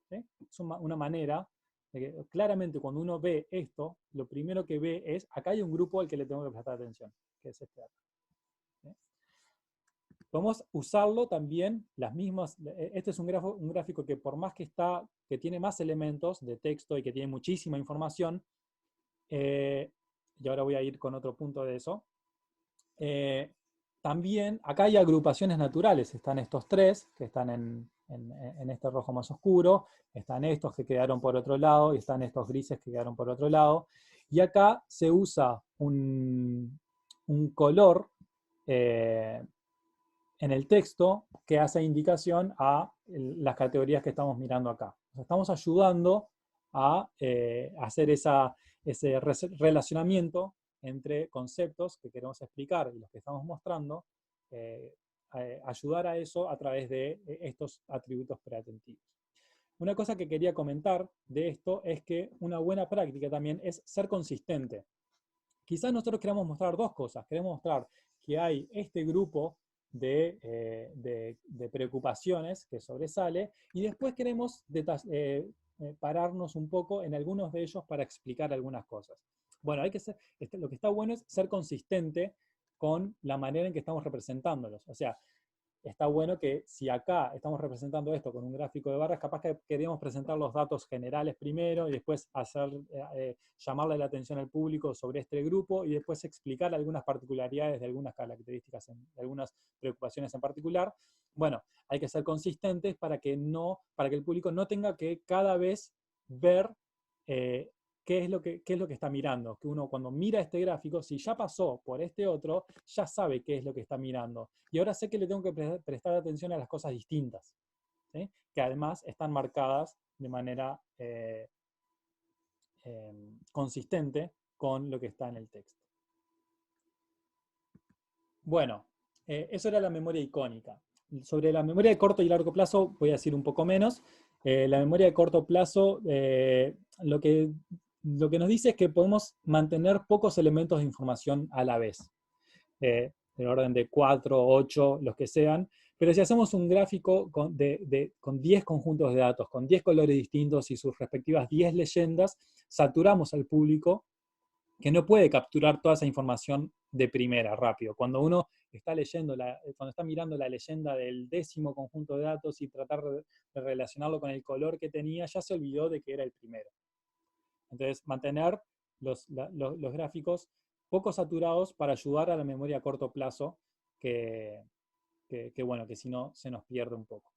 ¿Sí? Es una manera de que claramente cuando uno ve esto, lo primero que ve es, acá hay un grupo al que le tengo que prestar atención, que es este de acá. ¿Sí? Podemos usarlo también, las mismas, este es un gráfico que por más que tiene más elementos de texto y que tiene muchísima información, y ahora voy a ir con otro punto de eso, también acá hay agrupaciones naturales, están estos tres que están en este rojo más oscuro, están estos que quedaron por otro lado, y están estos grises que quedaron por otro lado, y acá se usa un color en el texto que hace indicación a las categorías que estamos mirando acá. Nos estamos ayudando a hacer ese relacionamiento entre conceptos que queremos explicar y los que estamos mostrando, ayudar a eso a través de estos atributos preatentivos. Una cosa que quería comentar de esto es que una buena práctica también es ser consistente. Quizás nosotros queramos mostrar dos cosas. Queremos mostrar que hay este grupo de preocupaciones que sobresale y después queremos pararnos un poco en algunos de ellos para explicar algunas cosas. Bueno, lo que está bueno es ser consistente con la manera en que estamos representándolos. O sea, está bueno que si acá estamos representando esto con un gráfico de barras, capaz que queremos presentar los datos generales primero y después llamarle la atención al público sobre este grupo y después explicar algunas particularidades de algunas características, de algunas preocupaciones en particular. Bueno, hay que ser consistentes para que el público no tenga que cada vez ver qué es lo que está mirando. Que uno cuando mira este gráfico, si ya pasó por este otro, ya sabe qué es lo que está mirando. Y ahora sé que le tengo que prestar atención a las cosas distintas, ¿sí? Que además están marcadas de manera consistente con lo que está en el texto. Que eso era la memoria icónica. Sobre la memoria de corto y largo plazo voy a decir un poco menos. La memoria de corto plazo, lo que nos dice es que podemos mantener pocos elementos de información a la vez, del orden de 4, 8, los que sean, pero si hacemos un gráfico con 10 conjuntos de datos, con 10 colores distintos y sus respectivas 10 leyendas, saturamos al público que no puede capturar toda esa información de primera, rápido. Cuando uno está cuando está mirando la leyenda del 10º conjunto de datos y tratar de relacionarlo con el color que tenía, ya se olvidó de que era el primero. Entonces, mantener los gráficos poco saturados para ayudar a la memoria a corto plazo, que si no, se nos pierde un poco.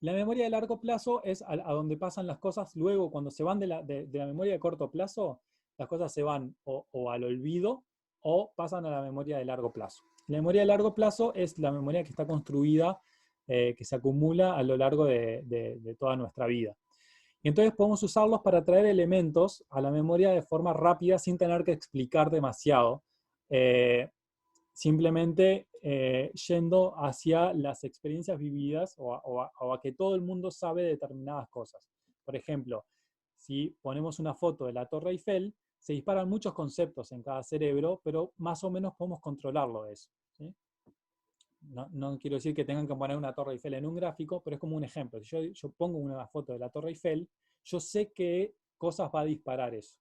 La memoria de largo plazo es a donde pasan las cosas. Luego, cuando se van de la memoria de corto plazo, las cosas se van o al olvido o pasan a la memoria de largo plazo. La memoria de largo plazo es la memoria que está construida, que se acumula a lo largo de toda nuestra vida. Y entonces podemos usarlos para traer elementos a la memoria de forma rápida sin tener que explicar demasiado. Simplemente yendo hacia las experiencias vividas o a que todo el mundo sabe determinadas cosas. Por ejemplo, si ponemos una foto de la Torre Eiffel, se disparan muchos conceptos en cada cerebro, pero más o menos podemos controlarlo eso, ¿sí? No quiero decir que tengan que poner una Torre Eiffel en un gráfico, pero es como un ejemplo. Si yo pongo una foto de la Torre Eiffel, yo sé qué cosas va a disparar eso.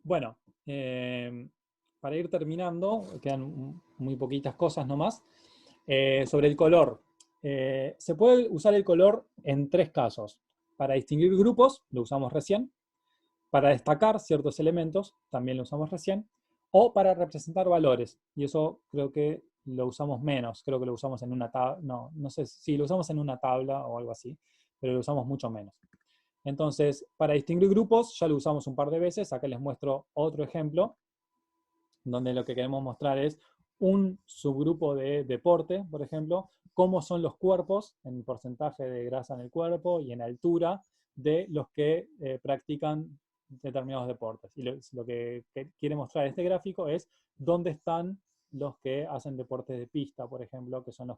Bueno, para ir terminando, quedan muy poquitas cosas nomás. Sobre el color. Se puede usar el color en 3 casos. Para distinguir grupos, lo usamos recién. para destacar ciertos elementos, también lo usamos recién, o para representar valores, y eso creo que lo usamos menos, creo que lo usamos en una tabla, no sé si lo usamos en una tabla o algo así, pero lo usamos mucho menos. Entonces, para distinguir grupos ya lo usamos un par de veces, acá les muestro otro ejemplo, donde lo que queremos mostrar es un subgrupo de deporte, por ejemplo, cómo son los cuerpos en porcentaje de grasa en el cuerpo y en altura de los que practican determinados deportes. Y lo que quiere mostrar este gráfico es dónde están los que hacen deportes de pista, por ejemplo, que son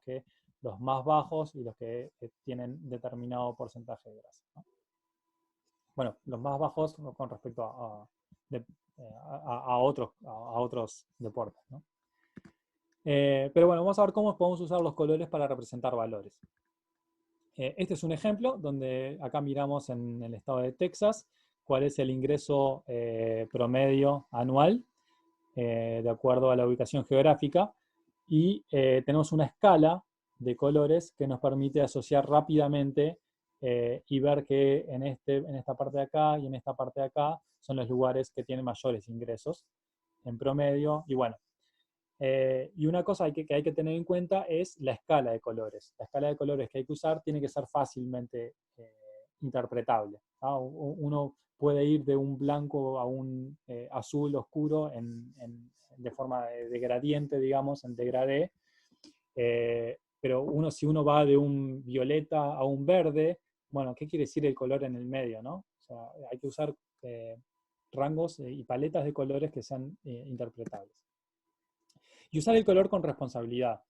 los más bajos y los que tienen determinado porcentaje de grasa, ¿no? Bueno, los más bajos con respecto a otros deportes, ¿no? Pero bueno, vamos a ver cómo podemos usar los colores para representar valores. Este es un ejemplo donde acá miramos en el estado de Texas cuál es el ingreso promedio anual de acuerdo a la ubicación geográfica, y tenemos una escala de colores que nos permite asociar rápidamente y ver que en esta parte de acá y en esta parte de acá son los lugares que tienen mayores ingresos en promedio. Y bueno, y una cosa que hay que tener en cuenta es la escala de colores. La escala de colores que hay que usar tiene que ser fácilmente interpretable, ¿no? Uno puede ir de un blanco a un azul oscuro de forma de gradiente, digamos, en degradé, pero si uno va de un violeta a un verde, bueno, ¿qué quiere decir el color en el medio, no? O sea, hay que usar rangos y paletas de colores que sean interpretables. Y usar el color con responsabilidad.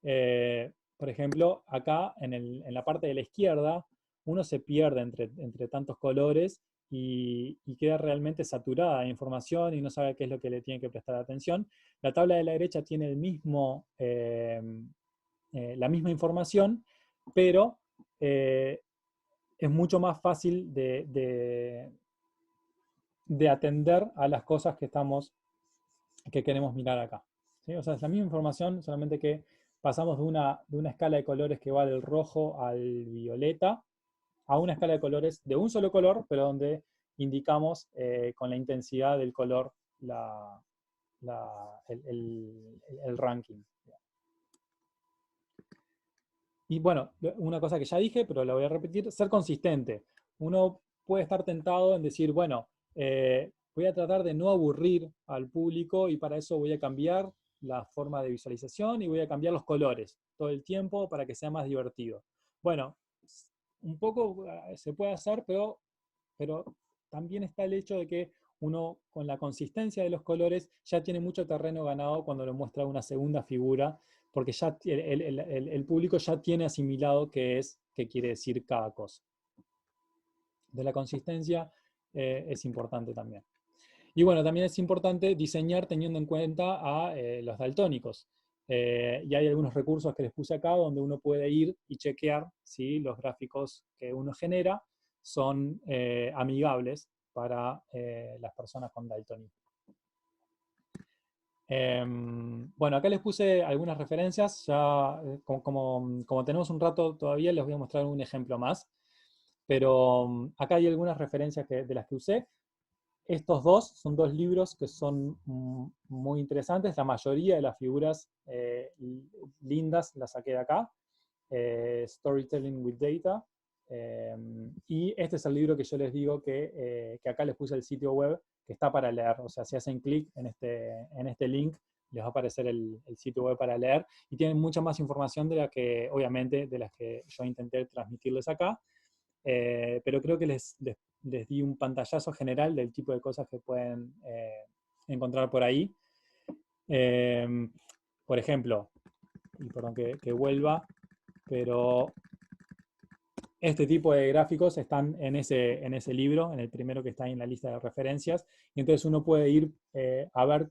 Por ejemplo, acá en la parte de la izquierda, uno se pierde entre tantos colores y queda realmente saturada de información y no sabe qué es lo que le tiene que prestar atención. La tabla de la derecha tiene la misma información, pero es mucho más fácil de atender a las cosas que queremos mirar acá, ¿sí? O sea, es la misma información, solamente que pasamos de una escala de colores que va del rojo al violeta a una escala de colores de un solo color, pero donde indicamos con la intensidad del color el ranking. Y bueno, una cosa que ya dije, pero la voy a repetir, ser consistente. Uno puede estar tentado en decir, bueno, voy a tratar de no aburrir al público y para eso voy a cambiar la forma de visualización y voy a cambiar los colores todo el tiempo para que sea más divertido. Bueno, un poco se puede hacer, pero también está el hecho de que uno, con la consistencia de los colores, ya tiene mucho terreno ganado cuando lo muestra una segunda figura, porque ya el público ya tiene asimilado qué quiere decir cada cosa. De la consistencia es importante también. Y bueno, también es importante diseñar teniendo en cuenta a los daltónicos. Y hay algunos recursos que les puse acá donde uno puede ir y chequear si los gráficos que uno genera son amigables para las personas con daltonismo. Bueno, acá les puse algunas referencias, ya como tenemos un rato todavía, les voy a mostrar un ejemplo más, pero acá hay algunas referencias de las que usé. Estos dos son dos libros que son muy interesantes, la mayoría de las figuras lindas las saqué de acá, Storytelling with Data, y este es el libro que yo les digo que acá les puse el sitio web, que está para leer. O sea, si hacen clic en este link, les va a aparecer el sitio web para leer, y tienen mucha más información obviamente, de las que yo intenté transmitirles acá, pero creo que les di un pantallazo general del tipo de cosas que pueden encontrar por ahí. Por ejemplo, y perdón que vuelva, pero este tipo de gráficos están en ese libro, en el primero que está ahí en la lista de referencias, y entonces uno puede ir a ver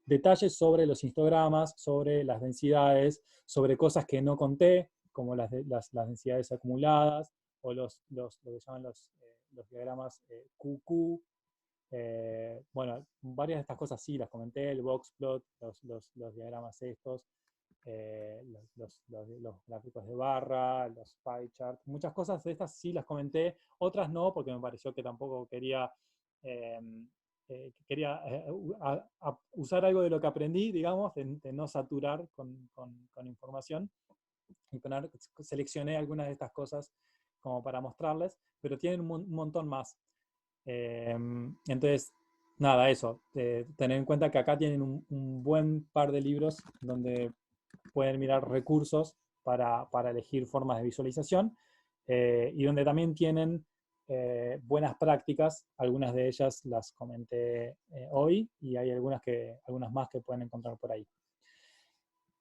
detalles sobre los histogramas, sobre las densidades, sobre cosas que no conté, como las densidades acumuladas, o lo que llaman los diagramas QQ. Bueno, varias de estas cosas sí las comenté, el boxplot, los diagramas estos, los gráficos de barra, los pie charts, muchas cosas de estas sí las comenté, otras no, porque me pareció que tampoco quería quería usar algo de lo que aprendí, digamos, de no saturar con información, y seleccioné algunas de estas cosas como para mostrarles, pero tienen un montón más. Entonces, nada, eso, tener en cuenta que acá tienen un buen par de libros donde pueden mirar recursos para elegir formas de visualización, y donde también tienen buenas prácticas. Algunas de ellas las comenté hoy, y hay algunas más que pueden encontrar por ahí.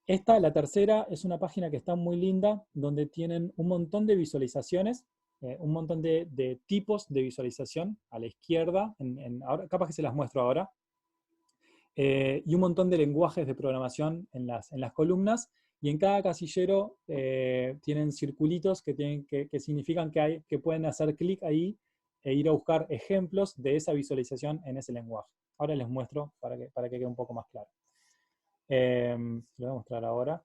Esta, la tercera, es una página que está muy linda, donde tienen un montón de visualizaciones, un montón de tipos de visualización a la izquierda, ahora, capaz que se las muestro ahora, y un montón de lenguajes de programación en las columnas, y en cada casillero tienen circulitos que significan que pueden hacer clic ahí e ir a buscar ejemplos de esa visualización en ese lenguaje. Ahora les muestro para que quede un poco más claro. Lo voy a mostrar ahora.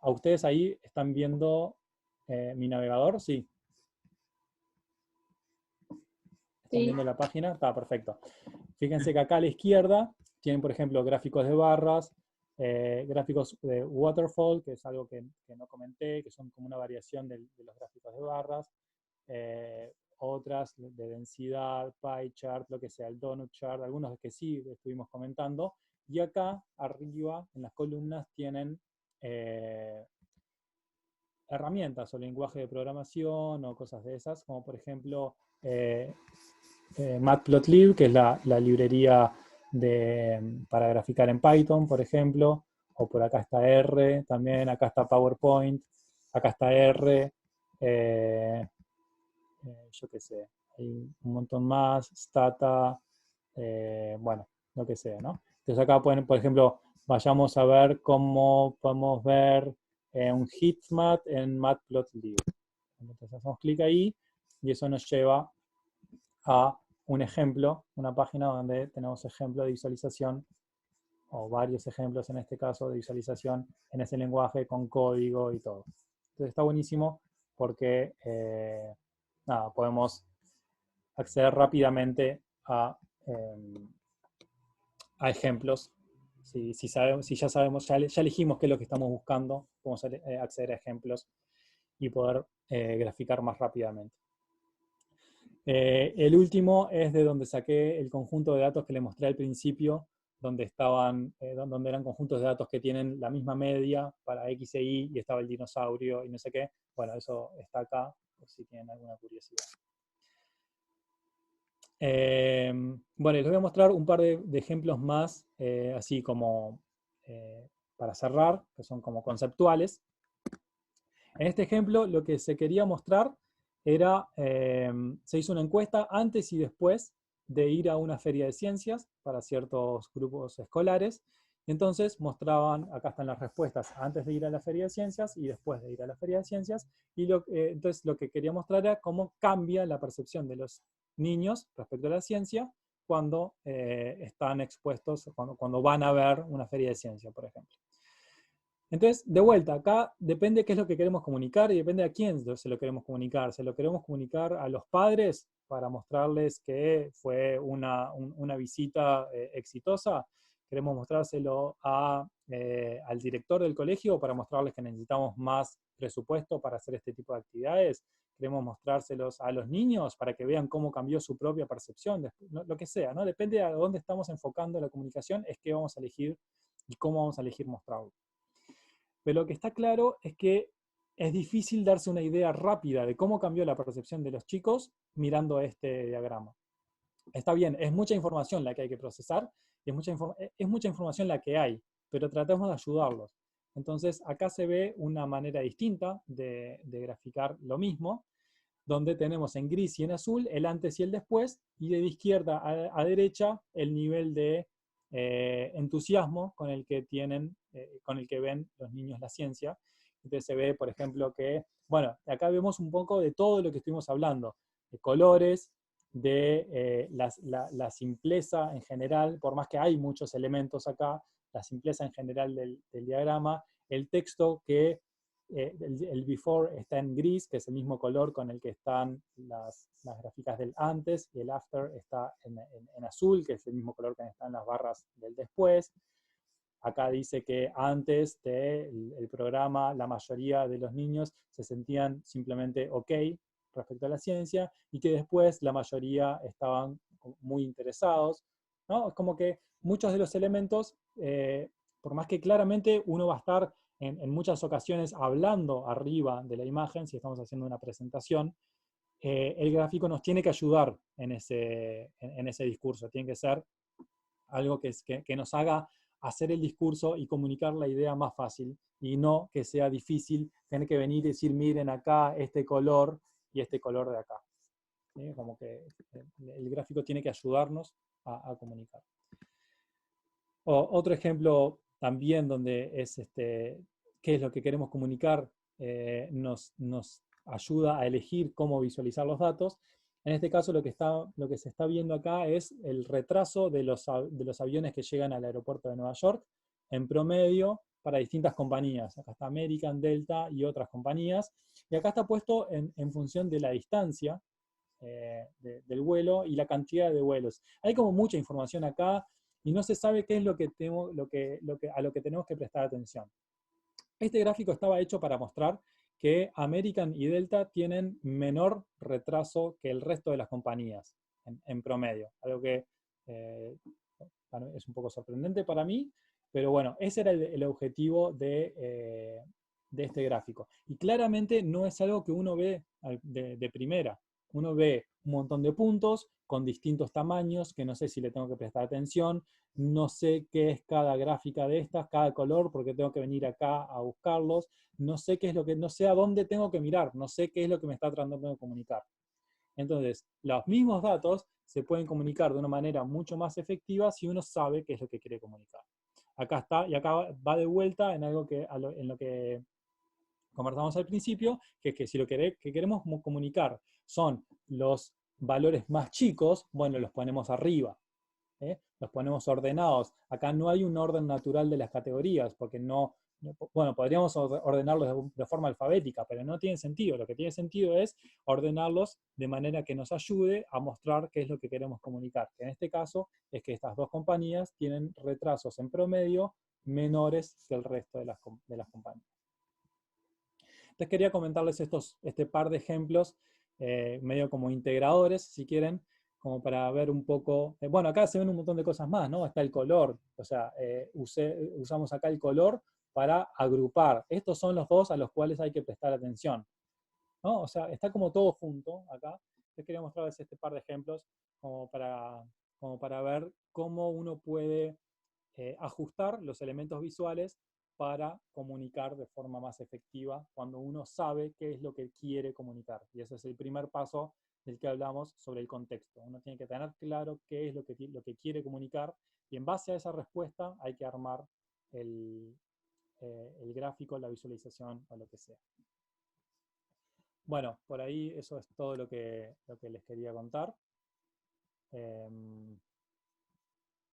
¿A ustedes ahí están viendo mi navegador? Sí. ¿Están viendo la página? Está perfecto. Fíjense que acá a la izquierda tienen, por ejemplo, gráficos de barras, gráficos de waterfall, que es algo que no comenté, que son como una variación de los gráficos de barras, otras de densidad, pie chart, lo que sea, el donut chart, algunos que sí estuvimos comentando. Y acá arriba, en las columnas, tienen herramientas o lenguaje de programación o cosas de esas, como por ejemplo Matplotlib, que es la librería para graficar en Python, por ejemplo, o por acá está R también, acá está PowerPoint, acá está R, yo qué sé, hay un montón más, Stata, bueno, lo que sea, ¿no? Entonces acá pueden, por ejemplo, vayamos a ver cómo podemos ver un heatmap en Matplotlib. Entonces hacemos clic ahí y eso nos lleva a un ejemplo, una página donde tenemos ejemplo de visualización, o varios ejemplos en este caso de visualización en ese lenguaje con código y todo. Entonces está buenísimo porque nada, podemos acceder rápidamente a ejemplos. Si ya sabemos, ya elegimos qué es lo que estamos buscando, podemos acceder a ejemplos y poder graficar más rápidamente. El último es de donde saqué el conjunto de datos que les mostré al principio, donde eran conjuntos de datos que tienen la misma media para X e Y, y estaba el dinosaurio y no sé qué. Bueno, eso está acá, por si tienen alguna curiosidad. Bueno, les voy a mostrar un par de ejemplos más, así como para cerrar, que son como conceptuales. En este ejemplo, lo que se quería mostrar era, se hizo una encuesta antes y después de ir a una feria de ciencias para ciertos grupos escolares. Entonces mostraban, acá están las respuestas, antes de ir a la feria de ciencias y después de ir a la feria de ciencias. Y entonces lo que quería mostrar era cómo cambia la percepción de los niños respecto a la ciencia cuando están expuestos, cuando van a ver una feria de ciencia, por ejemplo. Entonces, de vuelta, acá depende qué es lo que queremos comunicar y depende a quién se lo queremos comunicar. ¿Se lo queremos comunicar a los padres para mostrarles que fue una visita exitosa? ¿Queremos mostrárselo al director del colegio para mostrarles que necesitamos más presupuesto para hacer este tipo de actividades? ¿Queremos mostrárselos a los niños para que vean cómo cambió su propia percepción? Lo que sea, ¿no? Depende de a dónde estamos enfocando la comunicación, es qué vamos a elegir y cómo vamos a elegir mostrarlo. Pero lo que está claro es que es difícil darse una idea rápida de cómo cambió la percepción de los chicos mirando este diagrama. Está bien, es mucha información la que hay que procesar, y es mucha información la que hay, pero tratemos de ayudarlos. Entonces, acá se ve una manera distinta de graficar lo mismo, donde tenemos en gris y en azul el antes y el después, y de izquierda a derecha el nivel de entusiasmo con el que ven los niños la ciencia. Entonces se ve, por ejemplo, que, bueno, acá vemos un poco de todo lo que estuvimos hablando, de colores, de la simpleza en general, por más que hay muchos elementos acá, la simpleza en general del diagrama, el texto que el before está en gris, que es el mismo color con el que están las gráficas del antes, y el after está en azul, que es el mismo color que están las barras del después. Acá dice que antes del programa la mayoría de los niños se sentían simplemente ok respecto a la ciencia y que después la mayoría estaban muy interesados, ¿no? Es como que muchos de los elementos, por más que claramente uno va a estar en muchas ocasiones hablando arriba de la imagen, si estamos haciendo una presentación, el gráfico nos tiene que ayudar en ese discurso, tiene que ser algo que nos haga hacer el discurso y comunicar la idea más fácil, y no que sea difícil tener que venir y decir, miren acá este color y este color de acá. ¿Sí? Como que el gráfico tiene que ayudarnos a comunicar. Otro ejemplo también donde es qué es lo que queremos comunicar, nos ayuda a elegir cómo visualizar los datos. En este caso lo que se está viendo acá es el retraso de los aviones que llegan al aeropuerto de Nueva York, en promedio, para distintas compañías. Acá está American, Delta y otras compañías. Y acá está puesto en función de la distancia del vuelo y la cantidad de vuelos. Hay como mucha información acá y no se sabe qué es lo que a lo que tenemos que prestar atención. Este gráfico estaba hecho para mostrar que American y Delta tienen menor retraso que el resto de las compañías en promedio. Algo que es un poco sorprendente para mí, pero bueno, ese era el objetivo de este gráfico. Y claramente no es algo que uno ve de primera. Uno ve un montón de puntos con distintos tamaños, que no sé si le tengo que prestar atención, no sé qué es cada gráfica de estas, cada color, porque tengo que venir acá a buscarlos, no sé qué es lo que, no sé a dónde tengo que mirar, no sé qué es lo que me está tratando de comunicar. Entonces, los mismos datos se pueden comunicar de una manera mucho más efectiva si uno sabe qué es lo que quiere comunicar. Acá está, y acá va de vuelta en algo en lo que conversamos al principio, que es que si lo que queremos comunicar son los valores más chicos, bueno, los ponemos arriba. Los ponemos ordenados. Acá no hay un orden natural de las categorías, porque bueno, podríamos ordenarlos de forma alfabética, pero no tiene sentido. Lo que tiene sentido es ordenarlos de manera que nos ayude a mostrar qué es lo que queremos comunicar. Que en este caso es que estas dos compañías tienen retrasos en promedio menores que el resto de las compañías. Entonces quería comentarles este par de ejemplos, medio como integradores, si quieren, como para ver un poco, bueno, acá se ven un montón de cosas más, ¿no? Está el color, o sea, usamos acá el color para agrupar. Estos son los dos a los cuales hay que prestar atención, ¿no? O sea, está como todo junto acá. Les quería mostrarles este par de ejemplos como para ver cómo uno puede ajustar los elementos visuales para comunicar de forma más efectiva cuando uno sabe qué es lo que quiere comunicar. Y ese es el primer paso del que hablamos sobre el contexto. Uno tiene que tener claro qué es lo que quiere comunicar y en base a esa respuesta hay que armar el gráfico, la visualización o lo que sea. Bueno, por ahí eso es todo lo que les quería contar.